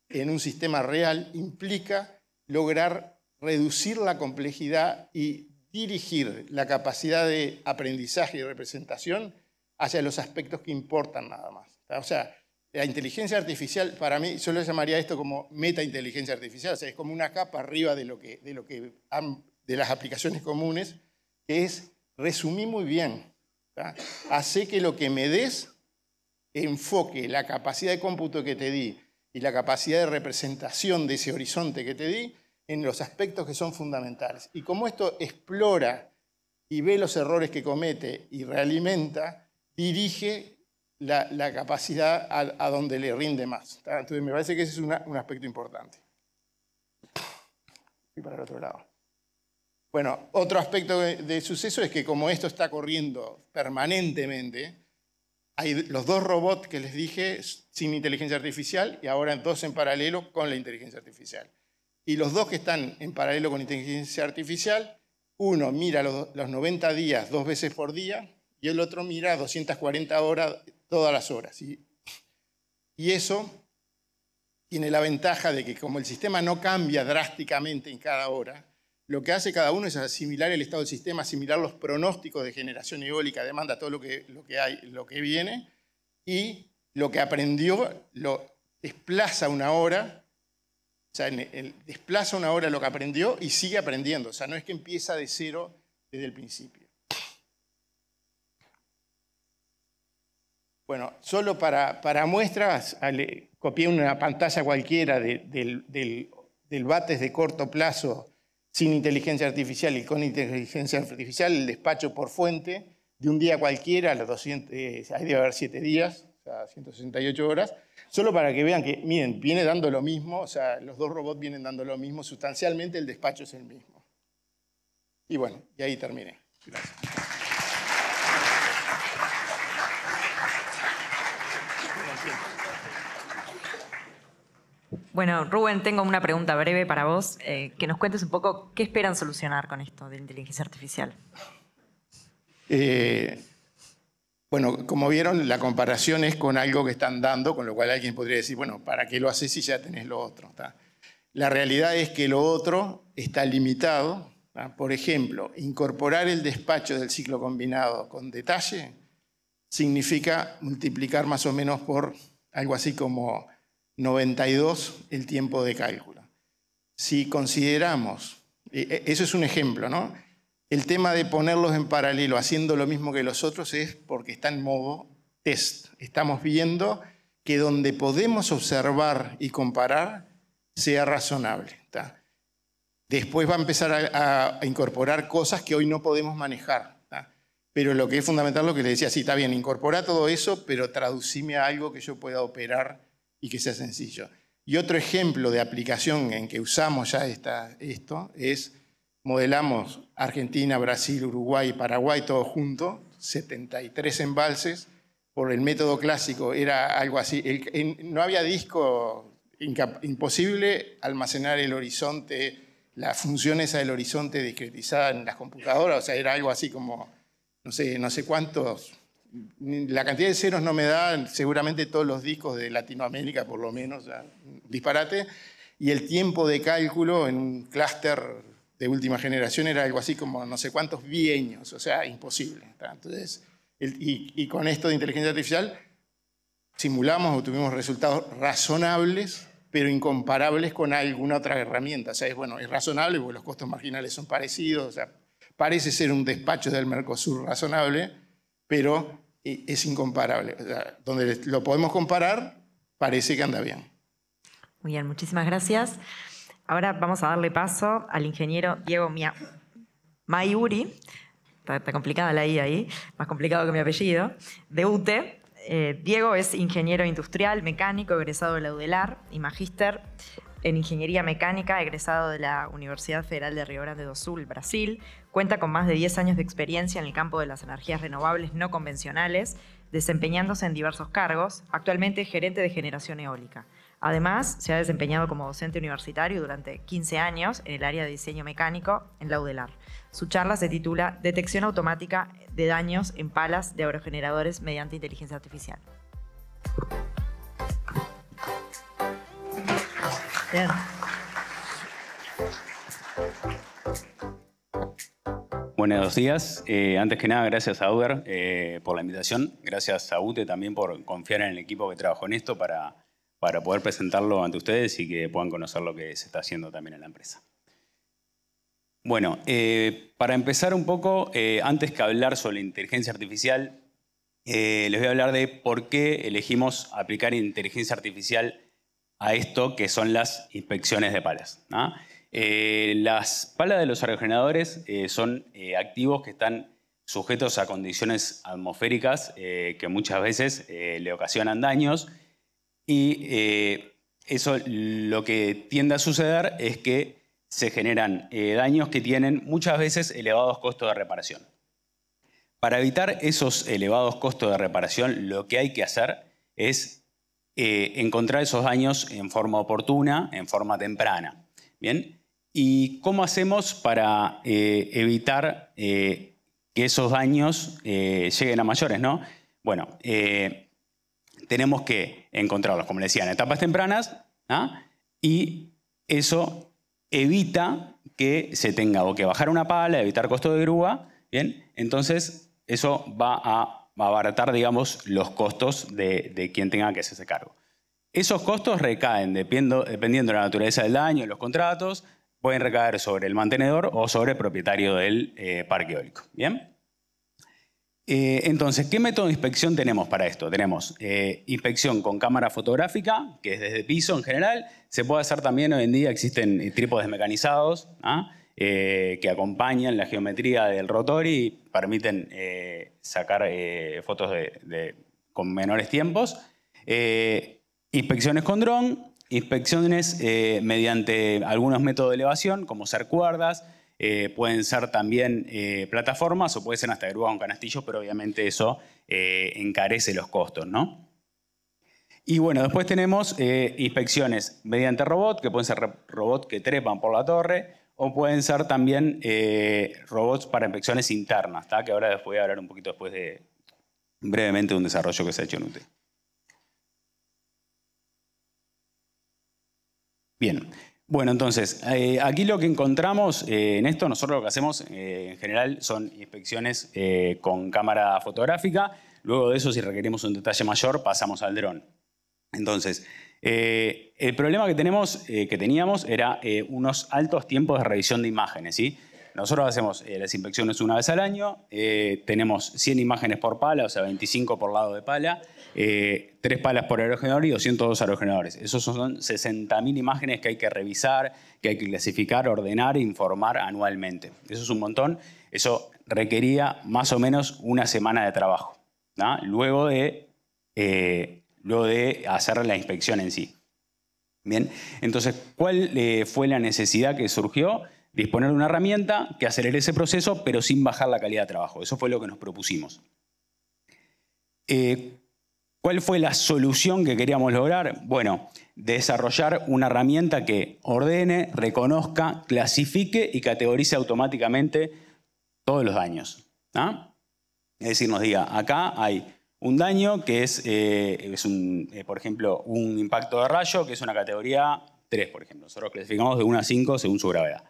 en un sistema real, implica lograr reducir la complejidad y dirigir la capacidad de aprendizaje y representación hacia los aspectos que importan nada más. ¿Tá? O sea, la inteligencia artificial, para mí, yo lo llamaría esto como meta-inteligencia artificial, o sea, es como una capa arriba de las aplicaciones comunes, que es resumir muy bien. ¿Tá? Hace que lo que me des enfoque la capacidad de cómputo que te di y la capacidad de representación de ese horizonte que te di en los aspectos que son fundamentales. Y como esto explora y ve los errores que comete y realimenta, dirige la capacidad a donde le rinde más. Entonces me parece que ese es un aspecto importante. Y para el otro lado. Bueno, otro aspecto de suceso es que como esto está corriendo permanentemente, hay los dos robots que les dije sin inteligencia artificial y ahora dos en paralelo con la inteligencia artificial. Y los dos que están en paralelo con inteligencia artificial, uno mira los 90 días 2 veces por día y el otro mira 240 horas todas las horas. Y eso tiene la ventaja de que como el sistema no cambia drásticamente en cada hora, lo que hace cada uno es asimilar el estado del sistema, asimilar los pronósticos de generación eólica, demanda, todo lo que viene, y lo que aprendió lo desplaza una hora, o sea, desplaza una hora lo que aprendió y sigue aprendiendo. O sea, no es que empieza de cero desde el principio. Bueno, solo para muestras, copié una pantalla cualquiera del Bates de corto plazo sin inteligencia artificial y con inteligencia artificial, el despacho por fuente de un día cualquiera, ahí debe haber 7 días, o sea, 168 horas, solo para que vean que, miren, viene dando lo mismo, o sea, los dos robots vienen dando lo mismo, sustancialmente el despacho es el mismo. Y bueno, y ahí terminé. Gracias. Bueno, Rubén, tengo una pregunta breve para vos, que nos cuentes un poco qué esperan solucionar con esto de la inteligencia artificial. Bueno, como vieron, la comparación es con algo que están dando, con lo cual alguien podría decir, bueno, ¿para qué lo haces si ya tenés lo otro? ¿Tá? La realidad es que lo otro está limitado. ¿Tá? Por ejemplo, incorporar el despacho del ciclo combinado con detalle significa multiplicar más o menos por algo así como 92 el tiempo de cálculo. Si consideramos, eso es un ejemplo, ¿no? El tema de ponerlos en paralelo haciendo lo mismo que los otros es porque está en modo test. Estamos viendo que donde podemos observar y comparar sea razonable. ¿Tá? Después va a empezar a incorporar cosas que hoy no podemos manejar. ¿Tá? Pero lo que es fundamental, lo que le decía, sí, está bien, incorpora todo eso, pero traducime a algo que yo pueda operar y que sea sencillo. Y otro ejemplo de aplicación en que usamos ya esto es, modelamos Argentina, Brasil, Uruguay y Paraguay todos juntos, 73 embalses, por el método clásico era algo así, no había disco, imposible almacenar el horizonte, las funciones del horizonte discretizada en las computadoras, o sea, era algo así como, no sé cuántos. La cantidad de ceros no me da, seguramente todos los discos de Latinoamérica por lo menos, ya, disparate, y el tiempo de cálculo en un clúster de última generación era algo así como no sé cuántos bienios, o sea, imposible. Entonces, y con esto de inteligencia artificial simulamos o tuvimos resultados razonables, pero incomparables con alguna otra herramienta. O sea, es razonable porque los costos marginales son parecidos, o sea, parece ser un despacho del Mercosur razonable, pero es incomparable. O sea, donde lo podemos comparar, parece que anda bien. Muy bien, muchísimas gracias. Ahora vamos a darle paso al ingeniero Diego Mayuri, está complicada la I ahí, más complicado que mi apellido, de UTE. Diego es ingeniero industrial, mecánico, egresado de la UDELAR y magíster en Ingeniería Mecánica, egresado de la Universidad Federal de Rio Grande do Sul, Brasil. Cuenta con más de 10 años de experiencia en el campo de las energías renovables no convencionales, desempeñándose en diversos cargos, actualmente gerente de generación eólica. Además, se ha desempeñado como docente universitario durante 15 años en el área de diseño mecánico en la UDELAR. Su charla se titula Detección automática de daños en palas de aerogeneradores mediante inteligencia artificial. Bien. Buenos días. Antes que nada, gracias a Auder por la invitación. Gracias a UTE también por confiar en el equipo que trabajó en esto para poder presentarlo ante ustedes y que puedan conocer lo que se está haciendo también en la empresa. Bueno, para empezar un poco, antes que hablar sobre la inteligencia artificial, les voy a hablar de por qué elegimos aplicar inteligencia artificial a esto que son las inspecciones de palas, ¿no? Las palas de los aerogeneradores son activos que están sujetos a condiciones atmosféricas que muchas veces le ocasionan daños y eso lo que tiende a suceder es que se generan daños que tienen muchas veces elevados costos de reparación. Para evitar esos elevados costos de reparación, lo que hay que hacer es encontrar esos daños en forma oportuna, en forma temprana. ¿Bien? ¿Y cómo hacemos para evitar que esos daños lleguen a mayores, ¿no? Bueno, tenemos que encontrarlos, como les decía, en etapas tempranas, ¿ah? Y eso evita que se tenga o que bajar una pala, evitar costo de grúa, ¿bien? Entonces, eso va a abaratar, digamos, los costos de quien tenga que hacerse cargo. Esos costos recaen, dependiendo de la naturaleza del daño, de los contratos, pueden recaer sobre el mantenedor o sobre el propietario del parque eólico. ¿Bien? Entonces, ¿qué método de inspección tenemos para esto? Tenemos inspección con cámara fotográfica, que es desde piso en general. Se puede hacer también, hoy en día existen trípodes mecanizados, ¿ah? Que acompañan la geometría del rotor y permiten sacar fotos con menores tiempos. Inspecciones con dron, inspecciones mediante algunos métodos de elevación, como ser cuerdas, pueden ser también plataformas o puede ser hasta grúas con canastillos, pero obviamente eso encarece los costos, ¿no? Y bueno, después tenemos inspecciones mediante robot, que pueden ser robots que trepan por la torre, o pueden ser también robots para inspecciones internas, ¿tá? Que ahora les voy a hablar un poquito después brevemente de un desarrollo que se ha hecho en UTE. Bien, bueno, entonces, aquí lo que encontramos en esto, nosotros lo que hacemos en general son inspecciones con cámara fotográfica. Luego de eso, si requerimos un detalle mayor, pasamos al dron. Entonces, el problema que teníamos era unos altos tiempos de revisión de imágenes, ¿sí? Nosotros hacemos las inspecciones una vez al año, tenemos 100 imágenes por pala, o sea, 25 por lado de pala, 3 palas por aerogenerador y 202 aerogeneradores. Esos son 60.000 imágenes que hay que revisar, que hay que clasificar, ordenar e informar anualmente. Eso es un montón. Eso requería más o menos una semana de trabajo, ¿no? Luego de hacer la inspección en sí. Bien, entonces, ¿cuál fue la necesidad que surgió? Disponer de una herramienta que acelere ese proceso, pero sin bajar la calidad de trabajo. Eso fue lo que nos propusimos. ¿Cuál fue la solución que queríamos lograr? Bueno, desarrollar una herramienta que ordene, reconozca, clasifique y categorice automáticamente todos los daños, ¿no? Es decir, nos diga, acá hay un daño que es por ejemplo, un impacto de rayo, que es una categoría 3, por ejemplo. Nosotros clasificamos de 1 a 5 según su gravedad.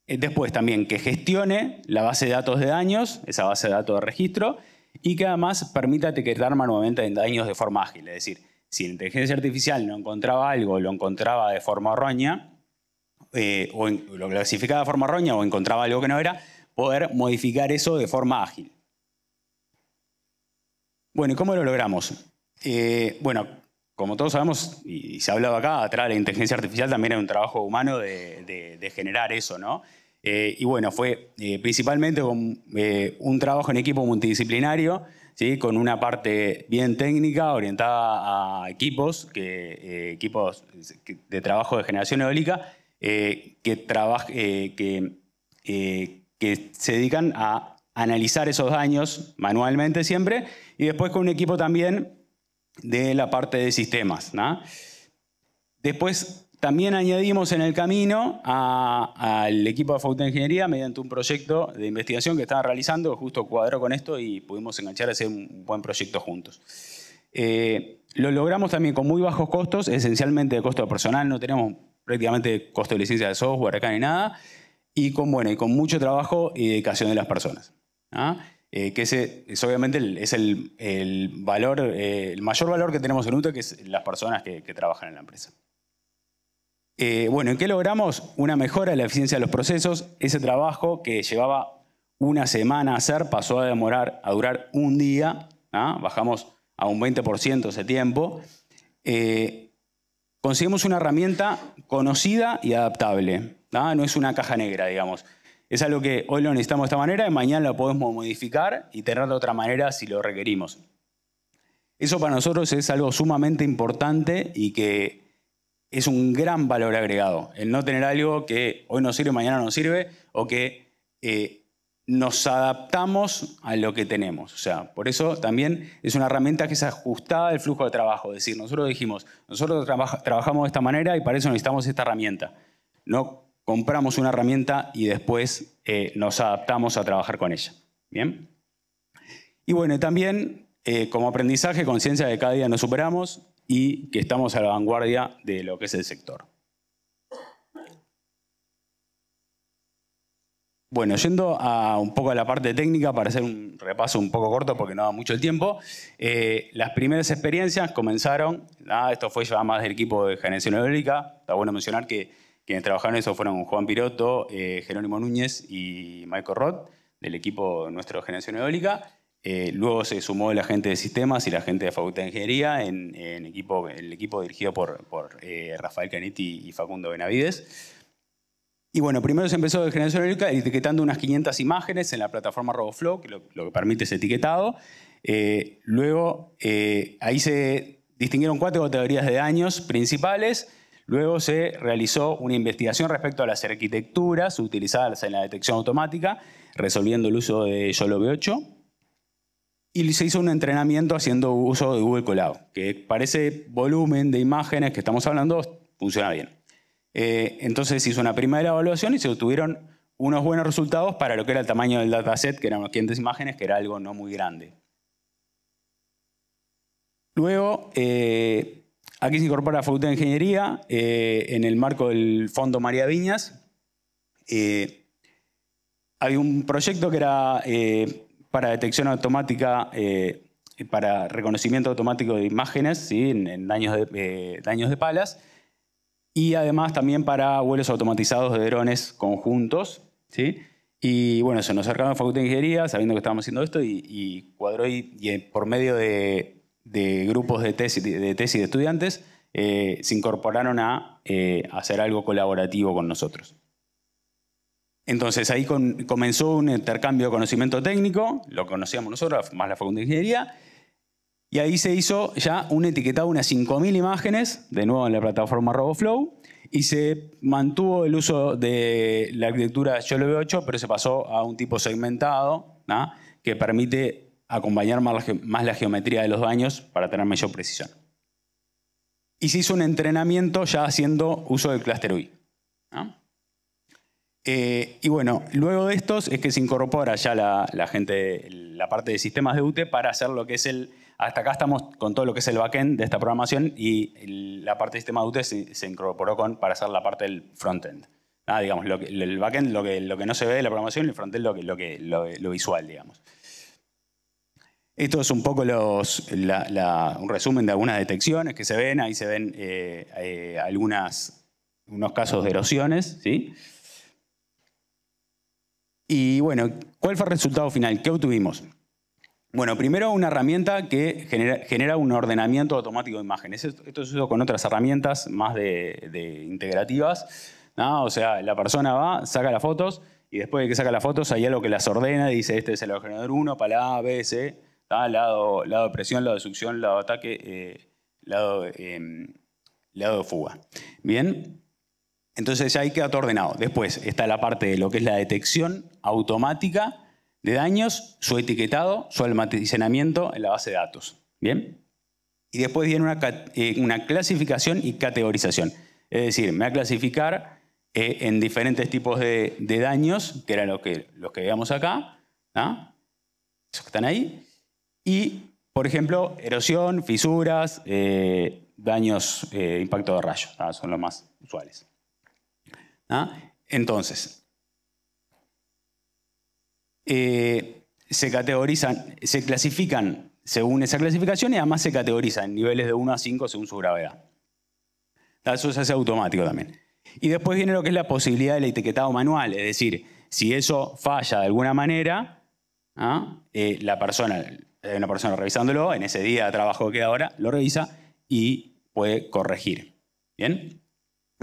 Después también que gestione la base de datos de daños, esa base de datos de registro, y que además permita etiquetar manualmente en daños de forma ágil. Es decir, si la inteligencia artificial no encontraba algo, lo encontraba de forma errónea, o lo clasificaba de forma errónea o encontraba algo que no era, poder modificar eso de forma ágil. Bueno, ¿y cómo lo logramos? Bueno, como todos sabemos, y se ha hablado acá, atrás de la inteligencia artificial también hay un trabajo humano de generar eso, ¿no? Y bueno, fue principalmente con un trabajo en equipo multidisciplinario, ¿sí? Con una parte bien técnica, orientada a equipos de trabajo de generación eólica, que se dedican a analizar esos daños manualmente siempre, y después con un equipo también de la parte de sistemas, ¿no? Después también añadimos en el camino al equipo de Facultad de Ingeniería mediante un proyecto de investigación que estaban realizando, justo cuadró con esto y pudimos enganchar a hacer un buen proyecto juntos. Lo logramos también con muy bajos costos, esencialmente de costo de personal, no tenemos prácticamente costo de licencia de software acá ni nada, y con mucho trabajo y dedicación de las personas, ¿no? Que ese es obviamente el mayor valor que tenemos en UTE, que es las personas que trabajan en la empresa. Bueno, ¿en qué logramos? Una mejora de la eficiencia de los procesos. Ese trabajo que llevaba una semana a hacer pasó a durar un día, ¿no? Bajamos a un 20% ese tiempo. Conseguimos una herramienta conocida y adaptable, ¿no? No es una caja negra, digamos. es algo que hoy lo necesitamos de esta manera y mañana lo podemos modificar y tenerlo de otra manera si lo requerimos. Eso para nosotros es algo sumamente importante y que es un gran valor agregado. El no tener algo que hoy nos sirve, mañana no sirve, o que nos adaptamos a lo que tenemos. O sea, por eso también es una herramienta que es ajustada al flujo de trabajo. Es decir, nosotros dijimos, nosotros trabajamos de esta manera y para eso necesitamos esta herramienta. No compramos una herramienta y después nos adaptamos a trabajar con ella. ¿Bien? Y bueno, también como aprendizaje, conciencia de que cada día nos superamos y que estamos a la vanguardia de lo que es el sector. Bueno, yendo un poco a la parte técnica para hacer un repaso un poco corto porque no da mucho el tiempo. Las primeras experiencias comenzaron, esto fue ya más del equipo de generación eólica. Está bueno mencionar que quienes trabajaron en eso fueron Juan Piroto, Jerónimo Núñez y Michael Roth, del equipo nuestro de generación eólica. Luego se sumó la gente de sistemas y la gente de Facultad de Ingeniería en el equipo dirigido por Rafael Canetti y Facundo Benavides. Y bueno, primero se empezó de generación eólica etiquetando unas 500 imágenes en la plataforma RoboFlow, que lo que permite ese etiquetado. Luego ahí se distinguieron 4 categorías de daños principales. Luego se realizó una investigación respecto a las arquitecturas utilizadas en la detección automática, resolviendo el uso de YOLO V8. Y se hizo un entrenamiento haciendo uso de Google Colab, que para ese volumen de imágenes que estamos hablando funciona bien. Entonces se hizo una primera evaluación y se obtuvieron unos buenos resultados para lo que era el tamaño del dataset, que eran unas 500 imágenes, que era algo no muy grande. Luego, aquí se incorpora la Facultad de Ingeniería en el marco del Fondo María Viñas. Había un proyecto que era para detección automática, para reconocimiento automático de imágenes, ¿sí? en daños de palas. Y además también para vuelos automatizados de drones conjuntos, ¿sí? Y bueno, se nos acercaron a la Facultad de Ingeniería sabiendo que estábamos haciendo esto y cuadró y por medio de grupos de tesis y de estudiantes se incorporaron a hacer algo colaborativo con nosotros. Entonces ahí comenzó un intercambio de conocimiento técnico, lo conocíamos nosotros, más la Facultad de Ingeniería. Y ahí se hizo ya un etiquetado de unas 5.000 imágenes, de nuevo en la plataforma RoboFlow, y se mantuvo el uso de la arquitectura YOLO V8, pero se pasó a un tipo segmentado, ¿no? Que permite acompañar más la geometría de los daños para tener mayor precisión. Y se hizo un entrenamiento ya haciendo uso del clúster UI, ¿no? Y bueno, luego de estos es que se incorpora ya la parte de sistemas de UTE para hacer lo que es hasta acá estamos con todo lo que es el backend de esta programación y la parte de sistema de UTE se incorporó para hacer la parte del frontend. Digamos, el backend lo que no se ve de la programación y el frontend lo visual, digamos. Esto es un poco un resumen de algunas detecciones que se ven. Ahí se ven unos casos de erosiones, ¿sí? Y bueno, ¿cuál fue el resultado final? ¿Qué obtuvimos? Bueno, primero una herramienta que genera un ordenamiento automático de imágenes. Esto se usa con otras herramientas más de integrativas, ¿no? O sea, la persona va, saca las fotos y después de que saca las fotos hay algo que las ordena y dice este es el ordenador 1 para la A, B, C, ¿tá? lado de presión, lado de succión, lado de ataque, lado de fuga. Bien. Entonces ya ahí queda todo ordenado. Después está la parte de lo que es la detección automática de daños, su etiquetado, su almacenamiento en la base de datos. ¿Bien? Y después viene una clasificación y categorización. Es decir, me va a clasificar en diferentes tipos de daños, que eran los que veíamos acá, ¿no? Esos que están ahí. Y, por ejemplo, erosión, fisuras, daños, impacto de rayos, ¿no? Son los más usuales. Entonces, se clasifican según esa clasificación y además se categorizan en niveles de 1 a 5 según su gravedad. Eso se hace automático también. Y después viene lo que es la posibilidad del etiquetado manual, es decir, si eso falla de alguna manera, hay una persona revisándolo, en ese día de trabajo que queda ahora, lo revisa y puede corregir. ¿Bien?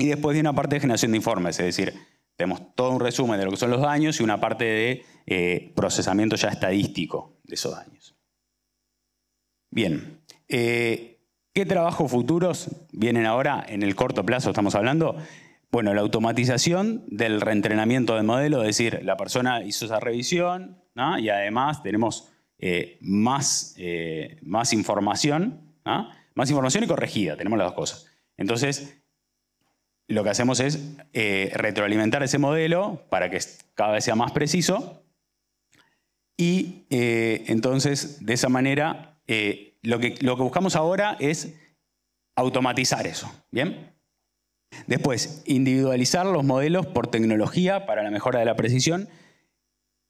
Y después viene una parte de generación de informes, es decir, tenemos todo un resumen de lo que son los daños y una parte de procesamiento ya estadístico de esos daños. Bien, ¿qué trabajos futuros vienen ahora en el corto plazo? Estamos hablando, bueno, la automatización del reentrenamiento del modelo, es decir, la persona hizo esa revisión, ¿no? Y además tenemos más información, ¿no? Más información y corregida, tenemos las dos cosas. Entonces, lo que hacemos es retroalimentar ese modelo para que cada vez sea más preciso y entonces, de esa manera, lo que buscamos ahora es automatizar eso, ¿bien? Después, individualizar los modelos por tecnología para la mejora de la precisión.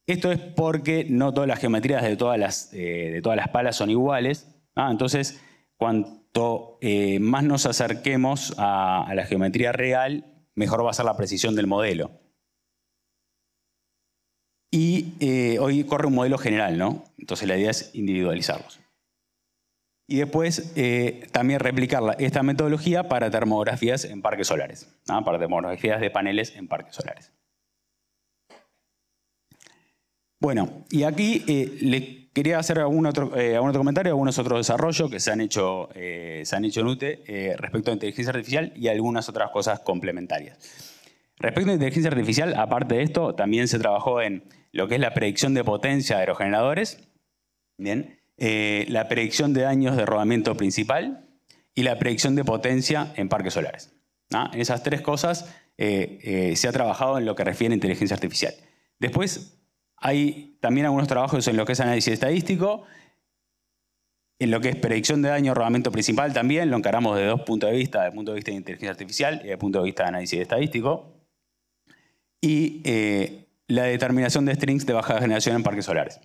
Esto es porque no todas las geometrías de todas las palas son iguales, ¿ah? Entonces, cuanto más nos acerquemos a la geometría real, mejor va a ser la precisión del modelo. Y hoy corre un modelo general, ¿no? Entonces la idea es individualizarlos. Y después también replicar esta metodología para termografías en parques solares, ¿no? Para termografías de paneles en parques solares. Bueno, y aquí le quería hacer algún otro comentario, algunos otros desarrollos que se han hecho en UTE respecto a inteligencia artificial y algunas otras cosas complementarias. Respecto a inteligencia artificial, aparte de esto, también se trabajó en lo que es la predicción de potencia de aerogeneradores, bien, la predicción de daños de rodamiento principal y la predicción de potencia en parques solares, ¿no? En esas tres cosas se ha trabajado en lo que refiere a inteligencia artificial. Después hay también algunos trabajos en lo que es análisis estadístico, en lo que es predicción de daño de rodamiento principal también, lo encaramos de dos puntos de vista, desde el punto de vista de inteligencia artificial y desde el punto de vista de análisis estadístico. Y la determinación de strings de baja generación en parques solares.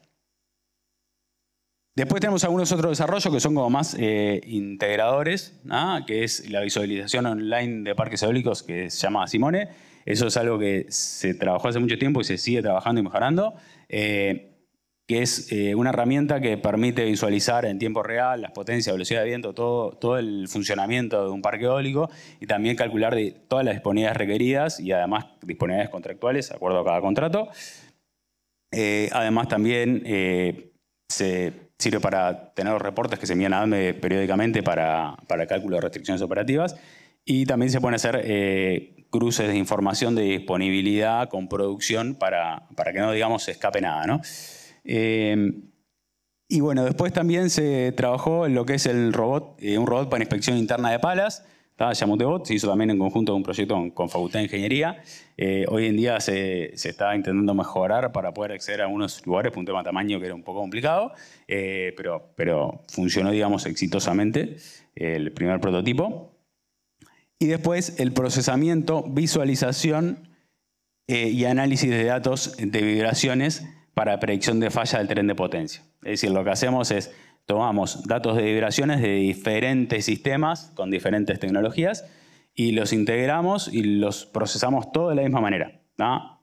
Después tenemos algunos otros desarrollos que son como más integradores, ¿no? Que es la visualización online de parques eólicos que se llama Simone. Eso es algo que se trabajó hace mucho tiempo y se sigue trabajando y mejorando, que es una herramienta que permite visualizar en tiempo real las potencias, velocidad de viento, todo el funcionamiento de un parque eólico y también calcular todas las disponibilidades requeridas y además disponibilidades contractuales de acuerdo a cada contrato. Además también se sirve para tener los reportes que se envían a ADME periódicamente para cálculo de restricciones operativas y también se pueden hacer cruces de información de disponibilidad con producción para que no, digamos, se escape nada, ¿no? Y bueno, después también se trabajó en lo que es el robot, un robot para inspección interna de palas, Yamutebot, se hizo también en conjunto con un proyecto con Facultad de Ingeniería. Hoy en día se está intentando mejorar para poder acceder a algunos lugares por un tema de tamaño que era un poco complicado, pero funcionó, digamos, exitosamente el primer prototipo. Y después el procesamiento, visualización y análisis de datos de vibraciones para predicción de falla del tren de potencia. Es decir, lo que hacemos es tomamos datos de vibraciones de diferentes sistemas con diferentes tecnologías y los integramos y los procesamos todo de la misma manera, ¿no?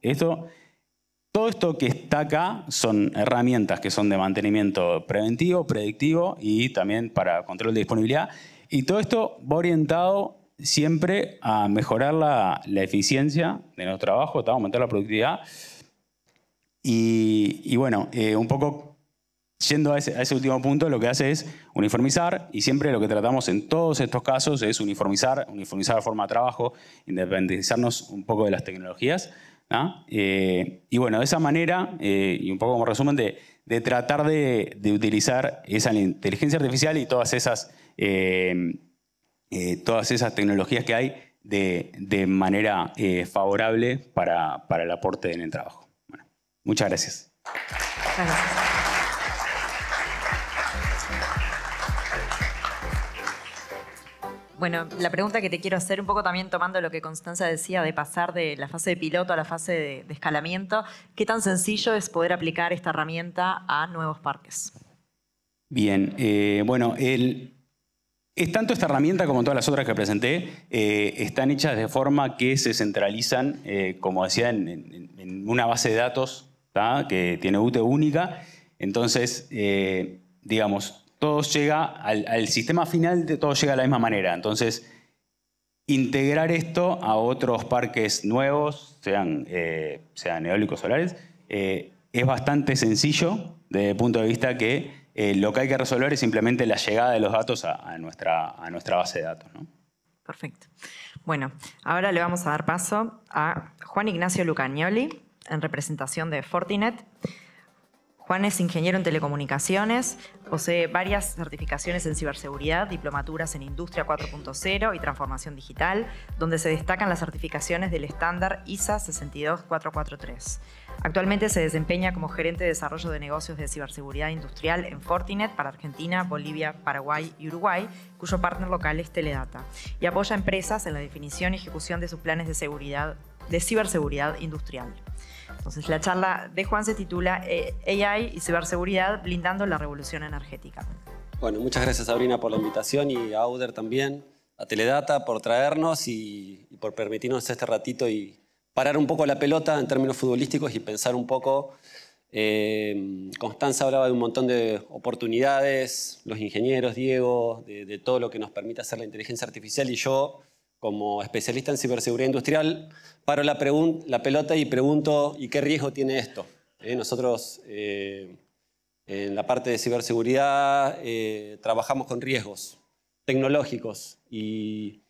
Todo esto que está acá son herramientas que son de mantenimiento preventivo, predictivo y también para control de disponibilidad. Y todo esto va orientado siempre a mejorar la eficiencia de nuestro trabajo, a aumentar la productividad. Y bueno, un poco yendo a ese último punto, lo que hace es uniformizar y siempre lo que tratamos en todos estos casos es uniformizar la forma de trabajo, independizarnos un poco de las tecnologías, ¿no? Y bueno, de esa manera, y un poco como resumen, de tratar de utilizar esa inteligencia artificial y todas esas tecnologías que hay de manera favorable para el aporte en el trabajo. Bueno, muchas gracias. Gracias. Bueno, la pregunta que te quiero hacer, un poco también tomando lo que Constanza decía de pasar de la fase de piloto a la fase de escalamiento, ¿qué tan sencillo es poder aplicar esta herramienta a nuevos parques? Bien, bueno, es tanto esta herramienta como todas las otras que presenté, están hechas de forma que se centralizan, como decía, en una base de datos, ¿tá? Que tiene UTE única. Entonces, digamos, todo llega al sistema final, todo llega de la misma manera. Entonces, integrar esto a otros parques nuevos, sean eólicos solares, es bastante sencillo desde el punto de vista que lo que hay que resolver es simplemente la llegada de los datos a nuestra base de datos, ¿no? Perfecto. Bueno, ahora le vamos a dar paso a Juan Ignacio Lucagnoli, en representación de Fortinet. Juan es ingeniero en telecomunicaciones, posee varias certificaciones en ciberseguridad, diplomaturas en Industria 4.0 y transformación digital, donde se destacan las certificaciones del estándar ISA 62443. Actualmente se desempeña como gerente de desarrollo de negocios de ciberseguridad industrial en Fortinet para Argentina, Bolivia, Paraguay y Uruguay, cuyo partner local es Teledata, y apoya a empresas en la definición y ejecución de sus planes de ciberseguridad industrial. Entonces, la charla de Juan se titula AI y ciberseguridad blindando la revolución energética. Bueno, muchas gracias Sabrina por la invitación y a Auder también, a Teledata por traernos y por permitirnos este ratito y parar un poco la pelota en términos futbolísticos y pensar un poco. Constanza hablaba de un montón de oportunidades, los ingenieros, Diego, de todo lo que nos permite hacer la inteligencia artificial, y yo, como especialista en ciberseguridad industrial, paro la pelota y pregunto, ¿y qué riesgo tiene esto? Nosotros en la parte de ciberseguridad trabajamos con riesgos tecnológicos y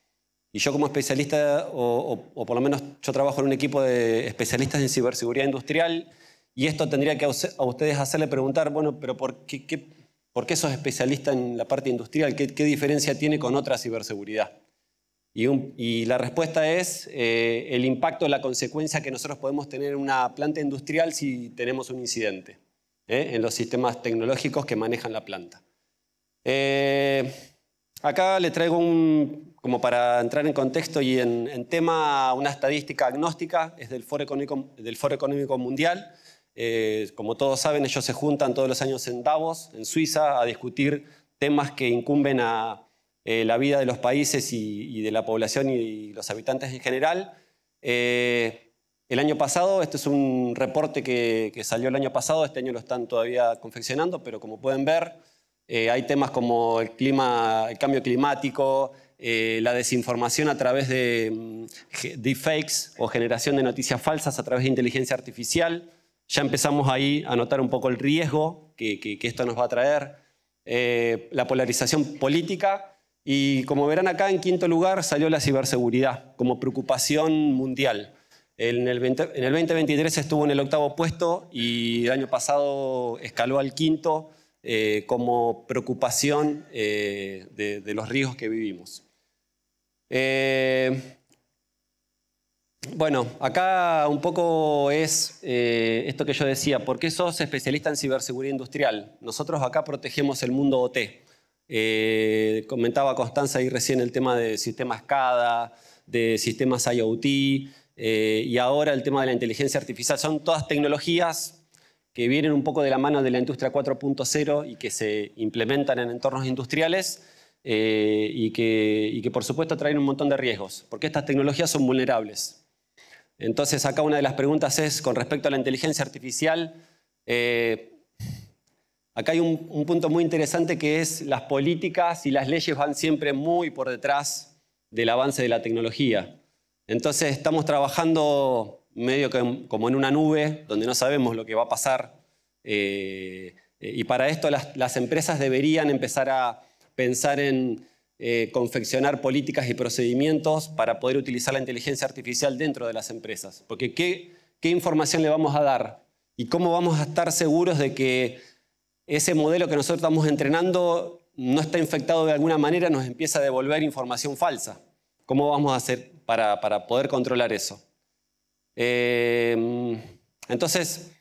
yo como especialista, o por lo menos yo trabajo en un equipo de especialistas en ciberseguridad industrial, y esto tendría que a ustedes hacerle preguntar, bueno, pero ¿por qué sos especialista en la parte industrial? ¿Qué diferencia tiene con otra ciberseguridad? Y la respuesta es el impacto, la consecuencia que nosotros podemos tener en una planta industrial si tenemos un incidente en los sistemas tecnológicos que manejan la planta. Acá le traigo como para entrar en contexto y en tema, una estadística agnóstica, es del Foro Económico Mundial. Como todos saben, ellos se juntan todos los años en Davos, en Suiza, a discutir temas que incumben a la vida de los países y de la población y los habitantes en general. El año pasado, este es un reporte que salió el año pasado, este año lo están todavía confeccionando, pero como pueden ver, hay temas como el cambio climático, la desinformación a través de deepfakes o generación de noticias falsas a través de inteligencia artificial. Ya empezamos ahí a notar un poco el riesgo que esto nos va a traer. La polarización política. Y como verán acá, en quinto lugar salió la ciberseguridad como preocupación mundial. En el 2023 estuvo en el 8º puesto y el año pasado escaló al 5º como preocupación de los riesgos que vivimos. Bueno, acá un poco es esto que yo decía, ¿por qué sos especialista en ciberseguridad industrial? Nosotros acá protegemos el mundo OT. Comentaba Constanza ahí recién el tema de sistemas SCADA, de sistemas IoT, y ahora el tema de la inteligencia artificial. Son todas tecnologías que vienen un poco de la mano de la industria 4.0 y que se implementan en entornos industriales y que por supuesto traen un montón de riesgos, porque estas tecnologías son vulnerables. Entonces acá una de las preguntas es con respecto a la inteligencia artificial. Acá hay un punto muy interesante que es las políticas y las leyes van siempre muy por detrás del avance de la tecnología. Entonces estamos trabajando medio como en una nube donde no sabemos lo que va a pasar. Y para esto las empresas deberían empezar a pensar en confeccionar políticas y procedimientos para poder utilizar la inteligencia artificial dentro de las empresas. Porque ¿qué información le vamos a dar? ¿Y cómo vamos a estar seguros de que ese modelo que nosotros estamos entrenando no está infectado de alguna manera, nos empieza a devolver información falsa? ¿Cómo vamos a hacer para poder controlar eso? Entonces,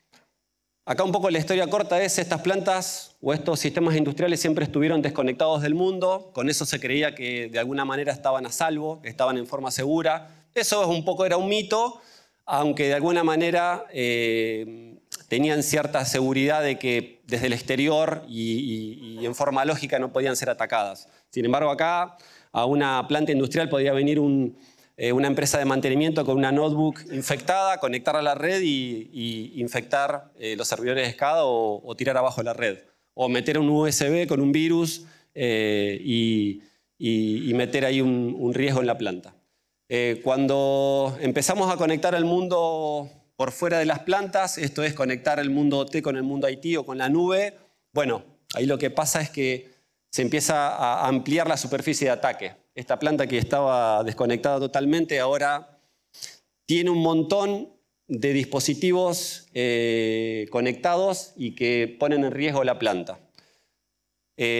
acá un poco la historia corta es, estas plantas o estos sistemas industriales siempre estuvieron desconectados del mundo, con eso se creía que de alguna manera estaban a salvo, estaban en forma segura. Eso era un mito, aunque de alguna manera tenían cierta seguridad de que desde el exterior y en forma lógica no podían ser atacadas. Sin embargo, acá a una planta industrial podía venir una empresa de mantenimiento con una notebook infectada, conectarla a la red y infectar los servidores de SCADA o tirar abajo la red. O meter un USB con un virus y meter ahí un riesgo en la planta. Cuando empezamos a conectar el mundo por fuera de las plantas, esto es conectar el mundo OT con el mundo IT o con la nube, bueno, ahí lo que pasa es que se empieza a ampliar la superficie de ataque. Esta planta que estaba desconectada totalmente ahora tiene un montón de dispositivos conectados y que ponen en riesgo la planta.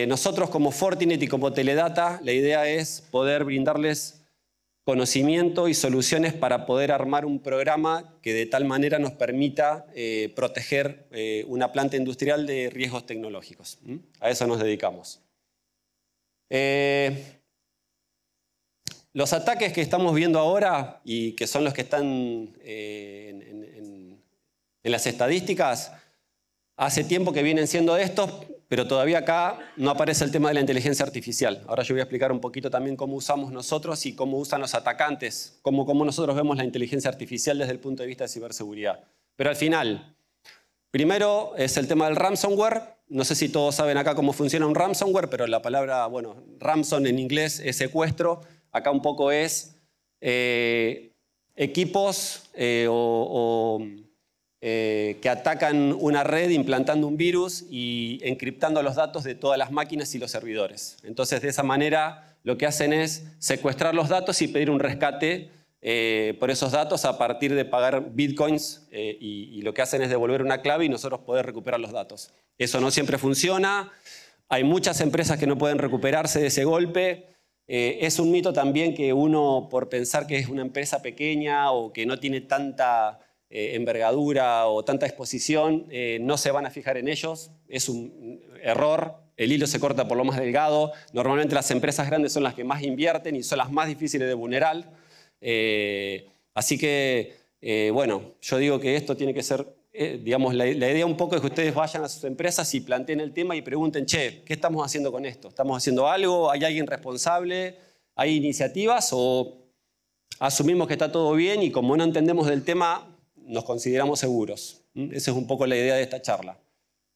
Nosotros como Fortinet y como Teledata, la idea es poder brindarles conocimiento y soluciones para poder armar un programa que de tal manera nos permita proteger una planta industrial de riesgos tecnológicos. A eso nos dedicamos. Los ataques que estamos viendo ahora y que son los que están en las estadísticas, hace tiempo que vienen siendo estos, pero todavía acá no aparece el tema de la inteligencia artificial. Ahora yo voy a explicar un poquito también cómo usamos nosotros y cómo usan los atacantes, cómo nosotros vemos la inteligencia artificial desde el punto de vista de ciberseguridad. Pero al final, primero es el tema del ransomware. No sé si todos saben acá cómo funciona un ransomware, pero la palabra, bueno, ransom en inglés es secuestro. Acá un poco es equipos que atacan una red implantando un virus y encriptando los datos de todas las máquinas y los servidores. Entonces, de esa manera, lo que hacen es secuestrar los datos y pedir un rescate por esos datos a partir de pagar bitcoins y lo que hacen es devolver una clave y nosotros poder recuperar los datos. Eso no siempre funciona. Hay muchas empresas que no pueden recuperarse de ese golpe. Es un mito también que uno, por pensar que es una empresa pequeña o que no tiene tanta envergadura o tanta exposición, no se van a fijar en ellos. Es un error. El hilo se corta por lo más delgado. Normalmente las empresas grandes son las que más invierten y son las más difíciles de vulnerar. Así que, bueno, yo digo que esto tiene que ser, digamos, la idea un poco es que ustedes vayan a sus empresas y planteen el tema y pregunten, che, ¿qué estamos haciendo con esto? ¿Estamos haciendo algo? ¿Hay alguien responsable? ¿Hay iniciativas? ¿O asumimos que está todo bien y como no entendemos del tema, nos consideramos seguros? Esa es un poco la idea de esta charla.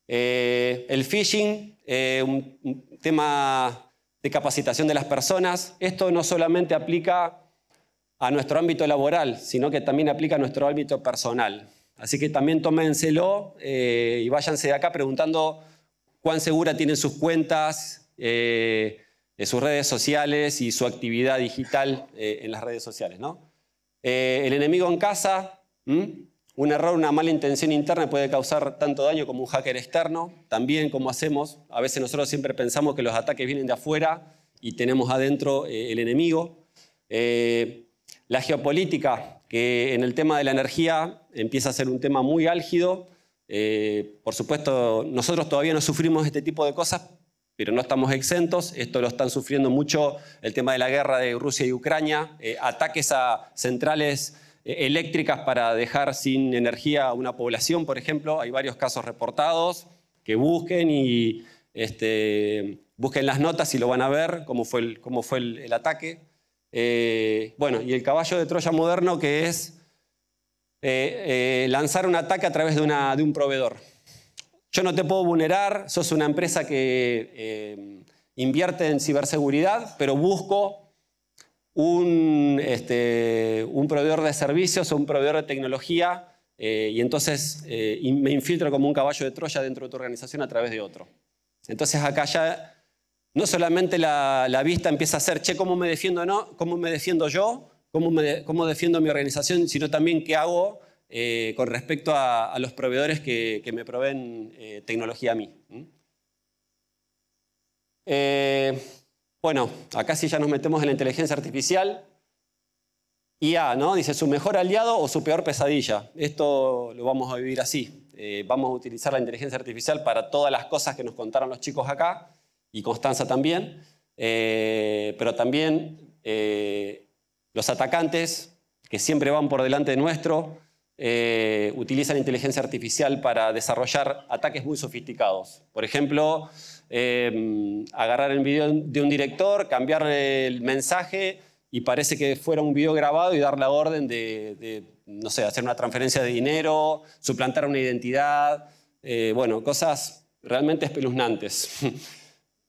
El phishing, un tema de capacitación de las personas. Esto no solamente aplica a nuestro ámbito laboral, sino que también aplica a nuestro ámbito personal. Así que también tómenselo y váyanse de acá preguntando cuán segura tienen sus cuentas, sus redes sociales y su actividad digital en las redes sociales, ¿no? El enemigo en casa, un error, una mala intención interna puede causar tanto daño como un hacker externo. También, como hacemos, a veces nosotros siempre pensamos que los ataques vienen de afuera y tenemos adentro el enemigo. La geopolítica, que en el tema de la energía empieza a ser un tema muy álgido. Por supuesto, nosotros todavía no sufrimos este tipo de cosas, pero no estamos exentos. Esto lo están sufriendo mucho el tema de la guerra de Rusia y Ucrania, ataques a centrales eléctricas para dejar sin energía a una población, por ejemplo. Hay varios casos reportados que busquen y busquen las notas y lo van a ver, cómo fue el ataque. Bueno, y el caballo de Troya moderno, que es lanzar un ataque a través de un proveedor. Yo no te puedo vulnerar, sos una empresa que invierte en ciberseguridad, pero busco un proveedor de servicios o un proveedor de tecnología y entonces me infiltro como un caballo de Troya dentro de tu organización a través de otro. Entonces acá ya no solamente la vista empieza a ser, che, ¿cómo me defiendo, no? ¿Cómo me defiendo yo? ¿Cómo defiendo mi organización? Sino también qué hago con respecto a los proveedores que me proveen tecnología a mí. Bueno, acá sí ya nos metemos en la inteligencia artificial. IA, ¿no? Dice, su mejor aliado o su peor pesadilla. Esto lo vamos a vivir así. Vamos a utilizar la inteligencia artificial para todas las cosas que nos contaron los chicos acá. Y Constanza también, pero también los atacantes, que siempre van por delante nuestro, utilizan inteligencia artificial para desarrollar ataques muy sofisticados. Por ejemplo, agarrar el video de un director, cambiarle el mensaje y parece que fuera un video grabado y dar la orden de no sé, hacer una transferencia de dinero, suplantar una identidad, bueno, cosas realmente espeluznantes.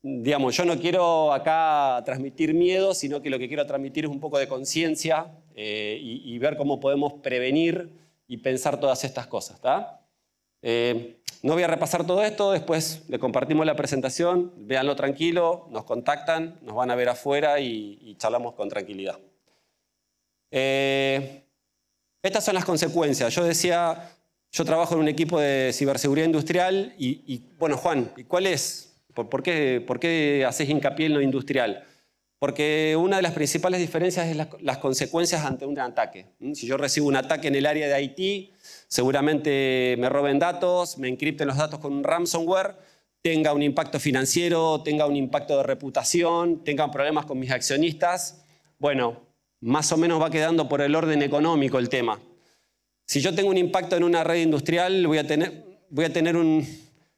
digamos, yo no quiero acá transmitir miedo, sino que lo que quiero transmitir es un poco de conciencia y ver cómo podemos prevenir y pensar todas estas cosas, ¿tá? No voy a repasar todo esto, después le compartimos la presentación, véanlo tranquilo, nos contactan, nos van a ver afuera y charlamos con tranquilidad. Estas son las consecuencias. Yo decía, yo trabajo en un equipo de ciberseguridad industrial y bueno, Juan, ¿y cuál es? ¿Por qué haces hincapié en lo industrial? Porque una de las principales diferencias es las consecuencias ante un ataque. Si yo recibo un ataque en el área de IT, seguramente me roben datos, me encripten los datos con un ransomware, tenga un impacto financiero, tenga un impacto de reputación, tenga problemas con mis accionistas. Bueno, más o menos va quedando por el orden económico el tema. Si yo tengo un impacto en una red industrial,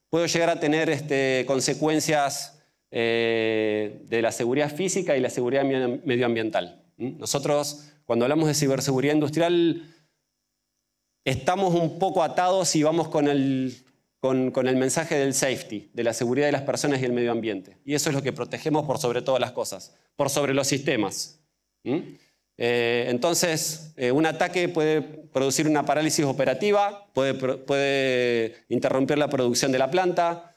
puedo llegar a tener consecuencias de la seguridad física y la seguridad medioambiental. Nosotros, cuando hablamos de ciberseguridad industrial, estamos un poco atados y vamos con el mensaje del safety, de la seguridad de las personas y el medio ambiente. Y eso es lo que protegemos por sobre todas las cosas, por sobre los sistemas. Entonces, un ataque puede producir una parálisis operativa, puede interrumpir la producción de la planta,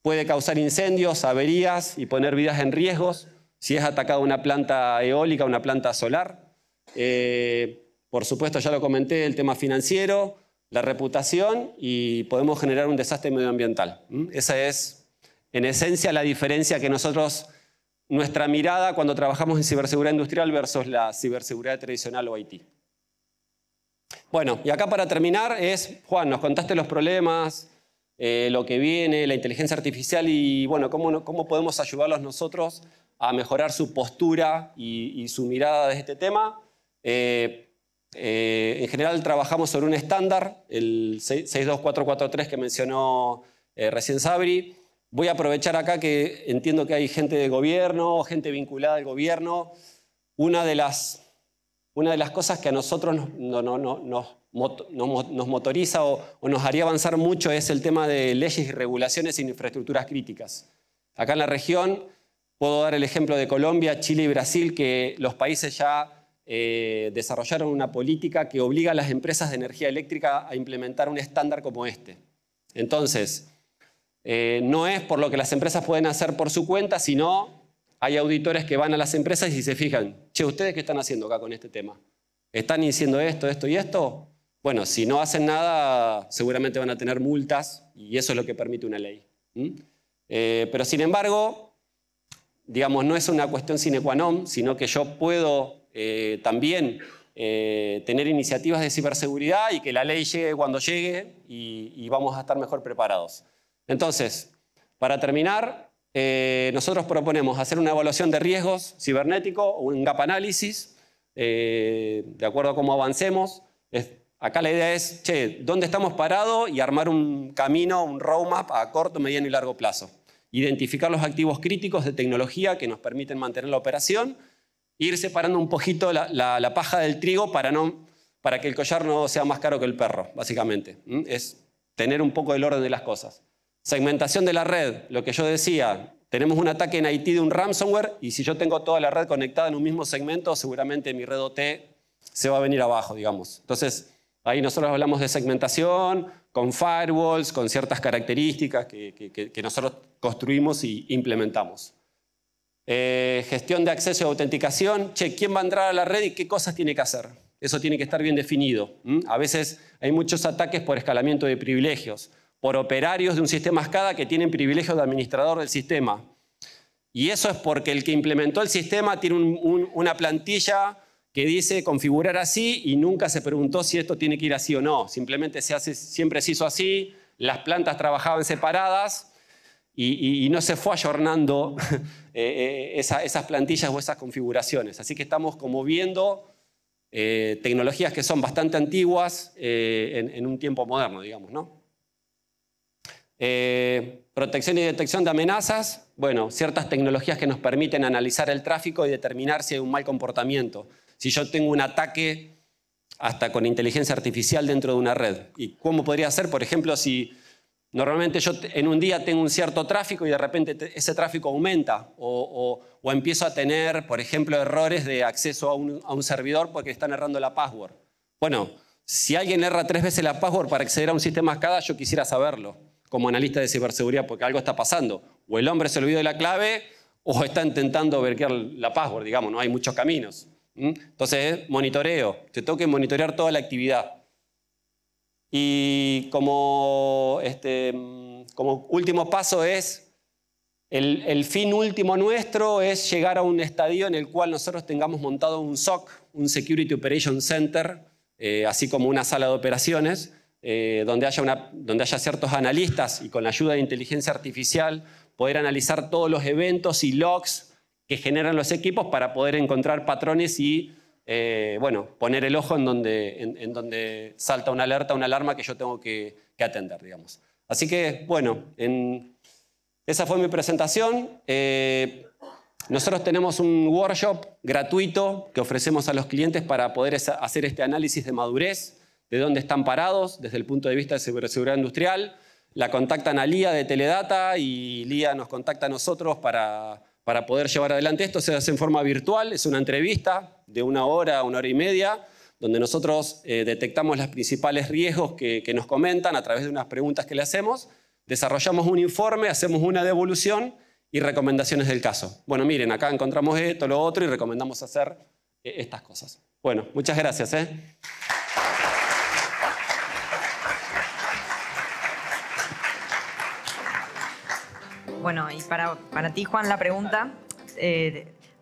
puede causar incendios, averías y poner vidas en riesgos si es atacada una planta eólica, una planta solar. Por supuesto, ya lo comenté, el tema financiero, la reputación y podemos generar un desastre medioambiental. Esa es, en esencia, la diferencia que nosotros, nuestra mirada cuando trabajamos en ciberseguridad industrial versus la ciberseguridad tradicional o IT. Bueno, y acá para terminar es, Juan, nos contaste los problemas, lo que viene, la inteligencia artificial y, bueno, cómo podemos ayudarlos nosotros a mejorar su postura y su mirada de este tema. En general trabajamos sobre un estándar, el 62443 que mencionó recién Sabri. Voy a aprovechar acá que entiendo que hay gente de gobierno, gente vinculada al gobierno. Una de las cosas que a nosotros nos motoriza o nos haría avanzar mucho es el tema de leyes y regulaciones en infraestructuras críticas. Acá en la región puedo dar el ejemplo de Colombia, Chile y Brasil, que los países ya desarrollaron una política que obliga a las empresas de energía eléctrica a implementar un estándar como este. Entonces, no es por lo que las empresas pueden hacer por su cuenta, sino hay auditores que van a las empresas y se fijan, che, ¿ustedes qué están haciendo acá con este tema? ¿Están diciendo esto, esto y esto? Bueno, si no hacen nada, seguramente van a tener multas y eso es lo que permite una ley. Pero sin embargo, digamos, no es una cuestión sine qua non, sino que yo puedo también tener iniciativas de ciberseguridad y que la ley llegue cuando llegue y vamos a estar mejor preparados. Entonces, para terminar, nosotros proponemos hacer una evaluación de riesgos cibernético, un gap análisis, de acuerdo a cómo avancemos. Acá la idea es, che, ¿dónde estamos parados? Y armar un camino, un roadmap a corto, mediano y largo plazo. Identificar los activos críticos de tecnología que nos permiten mantener la operación, ir separando un poquito la paja del trigo para que el collar no sea más caro que el perro, básicamente. Es tener un poco del orden de las cosas. Segmentación de la red, lo que yo decía, tenemos un ataque en IT de un ransomware y si yo tengo toda la red conectada en un mismo segmento, seguramente mi red OT se va a venir abajo, digamos. Entonces, ahí nosotros hablamos de segmentación, con firewalls, con ciertas características que nosotros construimos y implementamos. Gestión de acceso y autenticación. Che, ¿quién va a entrar a la red y qué cosas tiene que hacer? Eso tiene que estar bien definido. A veces hay muchos ataques por escalamiento de privilegios, por operarios de un sistema SCADA que tienen privilegios de administrador del sistema. Y eso es porque el que implementó el sistema tiene una plantilla que dice configurar así y nunca se preguntó si esto tiene que ir así o no. Simplemente siempre se hizo así, las plantas trabajaban separadas y no se fue ayornando esas plantillas o esas configuraciones. Así que estamos como viendo tecnologías que son bastante antiguas en un tiempo moderno, digamos, ¿no? Protección y detección de amenazas. Bueno, ciertas tecnologías que nos permiten analizar el tráfico y determinar si hay un mal comportamiento. Si yo tengo un ataque hasta con inteligencia artificial dentro de una red. ¿Y cómo podría ser? Por ejemplo, si Normalmente yo en un día tengo un cierto tráfico y de repente ese tráfico aumenta o empiezo a tener, por ejemplo, errores de acceso a un servidor porque están errando la password. Bueno, si alguien erra 3 veces la password para acceder a un sistema SCADA, yo quisiera saberlo como analista de ciberseguridad porque algo está pasando. O el hombre se olvidó de la clave o está intentando verificar la password, digamos, no hay muchos caminos. Entonces, monitoreo. Te tengo que monitorear toda la actividad. Y como último paso es, el fin último nuestro es llegar a un estadio en el cual nosotros tengamos montado un SOC, un Security Operation Center, así como una sala de operaciones, donde haya ciertos analistas y con la ayuda de inteligencia artificial poder analizar todos los eventos y logs que generan los equipos para poder encontrar patrones y poner el ojo en donde salta una alerta, una alarma que yo tengo que atender, digamos. Así que, bueno, esa fue mi presentación. Nosotros tenemos un workshop gratuito que ofrecemos a los clientes para poder hacer este análisis de madurez, de dónde están parados desde el punto de vista de ciberseguridad industrial. La contactan a Lía de Teledata y Lía nos contacta a nosotros para poder llevar adelante esto. Se hace en forma virtual, es una entrevista de 1 hora, 1 hora y media, donde nosotros detectamos los principales riesgos que nos comentan a través de unas preguntas que le hacemos, desarrollamos un informe, hacemos una devolución y recomendaciones del caso. Bueno, miren, acá encontramos esto, lo otro y recomendamos hacer estas cosas. Bueno, muchas gracias. Bueno, y para ti, Juan, la pregunta,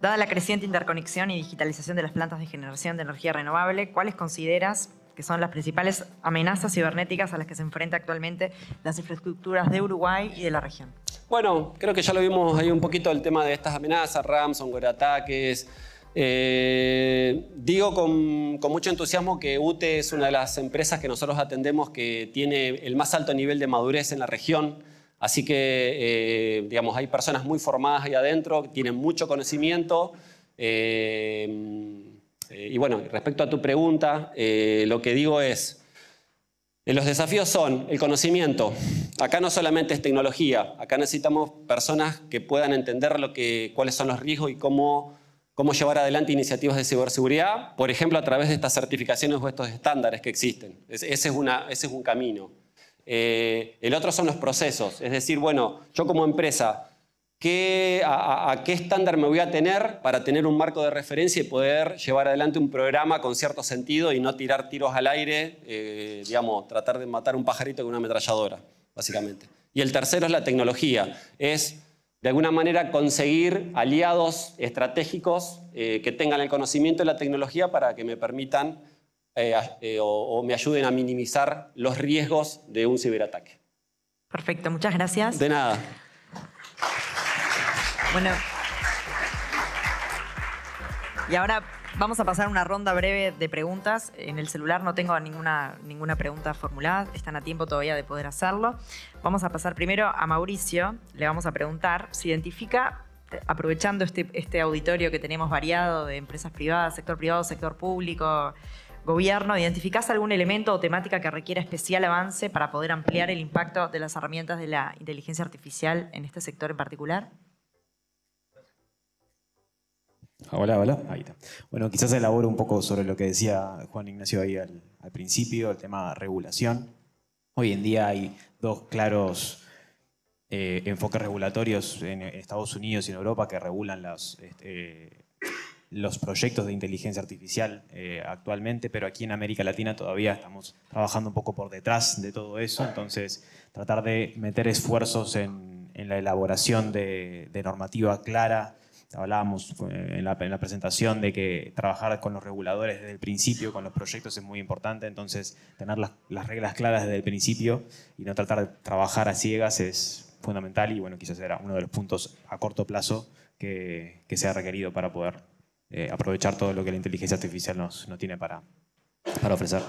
dada la creciente interconexión y digitalización de las plantas de generación de energía renovable, ¿cuáles consideras que son las principales amenazas cibernéticas a las que se enfrentan actualmente las infraestructuras de Uruguay y de la región? Bueno, creo que ya lo vimos ahí un poquito el tema de estas amenazas, ransomware, ataques. Digo con mucho entusiasmo que UTE es una de las empresas que nosotros atendemos que tiene el más alto nivel de madurez en la región. Así que, digamos, hay personas muy formadas ahí adentro, que tienen mucho conocimiento. Y bueno, respecto a tu pregunta, lo que digo es, los desafíos son el conocimiento. Acá no solamente es tecnología, acá necesitamos personas que puedan entender cuáles son los riesgos y cómo llevar adelante iniciativas de ciberseguridad, por ejemplo, a través de estas certificaciones o estos estándares que existen. Ese es un camino. El otro son los procesos, es decir, bueno, yo como empresa, ¿a qué estándar me voy a tener para tener un marco de referencia y poder llevar adelante un programa con cierto sentido y no tirar tiros al aire, digamos, tratar de matar un pajarito con una ametralladora, básicamente? Y el tercero es la tecnología, es de alguna manera conseguir aliados estratégicos que tengan el conocimiento de la tecnología para que me permitan o me ayuden a minimizar los riesgos de un ciberataque. Perfecto, muchas gracias. De nada. Bueno, y ahora vamos a pasar una ronda breve de preguntas. En el celular no tengo ninguna pregunta formulada, están a tiempo todavía de poder hacerlo. Vamos a pasar primero a Mauricio, le vamos a preguntar si identifica, aprovechando este auditorio que tenemos variado de empresas privadas, sector público, gobierno, ¿identificás algún elemento o temática que requiera especial avance para poder ampliar el impacto de las herramientas de la inteligencia artificial en este sector en particular? Hola, ahí está. Bueno, quizás elaboro un poco sobre lo que decía Juan Ignacio ahí al principio, el tema de regulación. Hoy en día hay 2 claros enfoques regulatorios en Estados Unidos y en Europa que regulan los proyectos de inteligencia artificial actualmente, pero aquí en América Latina todavía estamos trabajando un poco por detrás de todo eso, entonces tratar de meter esfuerzos en la elaboración de normativa clara. Hablábamos en la presentación de que trabajar con los reguladores desde el principio, con los proyectos, es muy importante, entonces tener las reglas claras desde el principio y no tratar de trabajar a ciegas es fundamental y bueno, quizás era uno de los puntos a corto plazo que sea requerido para poder aprovechar todo lo que la inteligencia artificial nos tiene para ofrecer.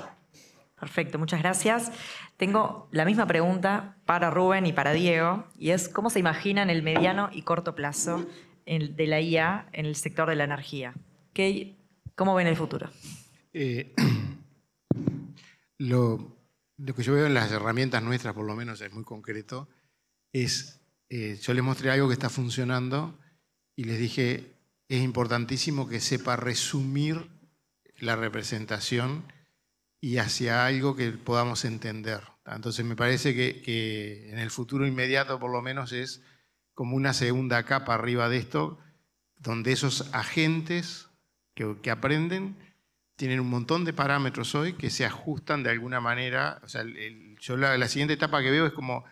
Perfecto, muchas gracias. Tengo la misma pregunta para Rubén y para Diego, y es ¿cómo se imaginan el mediano y corto plazo de la IA en el sector de la energía? ¿Cómo ven el futuro? lo que yo veo en las herramientas nuestras, por lo menos es muy concreto, es, yo les mostré algo que está funcionando y les dije, es importantísimo que sepa resumir la representación y hacia algo que podamos entender. Entonces me parece que en el futuro inmediato por lo menos es como una segunda capa arriba de esto, donde esos agentes que aprenden tienen un montón de parámetros hoy que se ajustan de alguna manera. O sea, yo la siguiente etapa que veo es como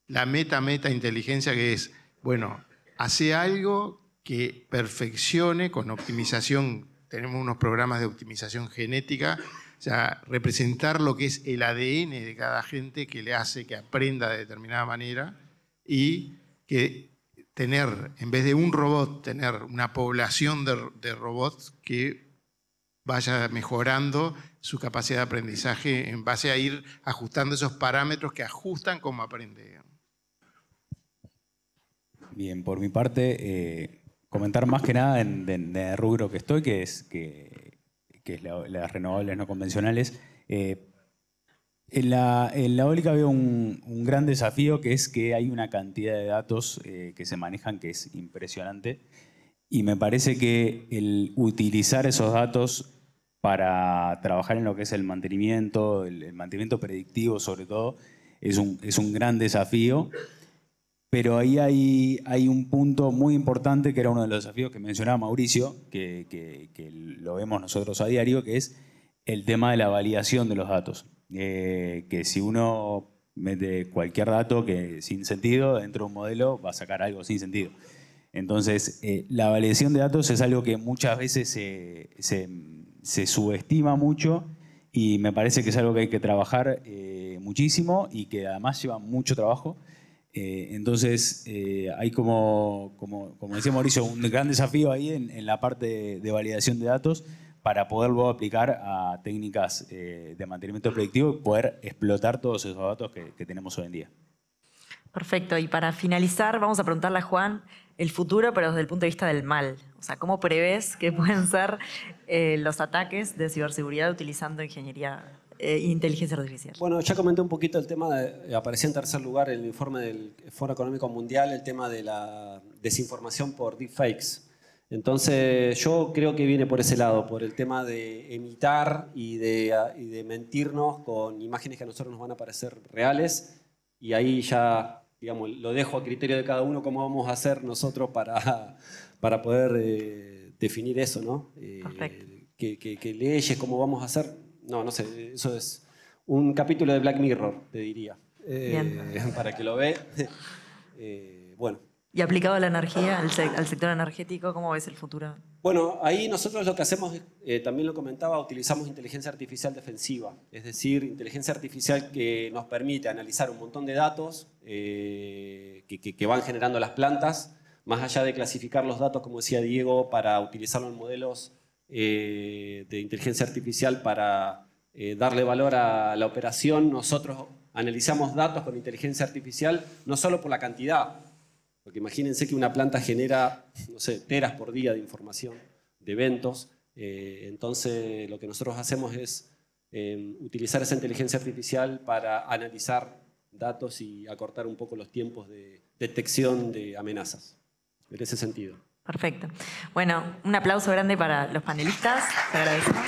la meta inteligencia, que es, bueno, hace algo que perfeccione con optimización. Tenemos unos programas de optimización genética, o sea, representar lo que es el ADN de cada agente que le hace que aprenda de determinada manera y que tener, en vez de un robot, tener una población de robots que vaya mejorando su capacidad de aprendizaje en base a ir ajustando esos parámetros que ajustan cómo aprende. Bien, por mi parte, comentar más que nada en el rubro que estoy, que es las renovables no convencionales. En la eólica veo un gran desafío, que es que hay una cantidad de datos que se manejan que es impresionante, y me parece que el utilizar esos datos para trabajar en lo que es el mantenimiento predictivo sobre todo, es un gran desafío. Pero ahí hay un punto muy importante, que era uno de los desafíos que mencionaba Mauricio, que lo vemos nosotros a diario, que es el tema de la validación de los datos. Que si uno mete cualquier dato que sin sentido dentro de un modelo, va a sacar algo sin sentido. Entonces, la validación de datos es algo que muchas veces se subestima mucho, y me parece que es algo que hay que trabajar muchísimo y que además lleva mucho trabajo. Entonces, hay como decía Mauricio, un gran desafío ahí en la parte de validación de datos, para poder luego aplicar a técnicas de mantenimiento predictivo y poder explotar todos esos datos que tenemos hoy en día. Perfecto. Y para finalizar, vamos a preguntarle a Juan el futuro, pero desde el punto de vista del mal. O sea, ¿cómo prevés que pueden ser los ataques de ciberseguridad utilizando ingeniería inteligencia artificial? Bueno, ya comenté un poquito el tema, aparecía en tercer lugar en el informe del Foro Económico Mundial, el tema de la desinformación por deepfakes. Entonces yo creo que viene por ese lado, por el tema de imitar y de mentirnos con imágenes que a nosotros nos van a parecer reales, y ahí ya, digamos, lo dejo a criterio de cada uno cómo vamos a hacer nosotros para poder definir eso, ¿no? Perfecto. ¿Qué leyes, cómo vamos a hacer? No sé, eso es un capítulo de Black Mirror, te diría. Para que lo ve. Bueno. Y aplicado a la energía, al sector energético, ¿cómo ves el futuro? Bueno, ahí nosotros lo que hacemos, también lo comentaba, utilizamos inteligencia artificial defensiva. Es decir, inteligencia artificial que nos permite analizar un montón de datos que van generando las plantas, más allá de clasificar los datos, como decía Diego, para utilizarlos en modelos de inteligencia artificial para darle valor a la operación. Nosotros analizamos datos con inteligencia artificial no solo por la cantidad, porque imagínense que una planta genera, no sé, teras por día de información, de eventos. Entonces lo que nosotros hacemos es utilizar esa inteligencia artificial para analizar datos y acortar un poco los tiempos de detección de amenazas, en ese sentido. Perfecto. Bueno, un aplauso grande para los panelistas. Te agradecemos.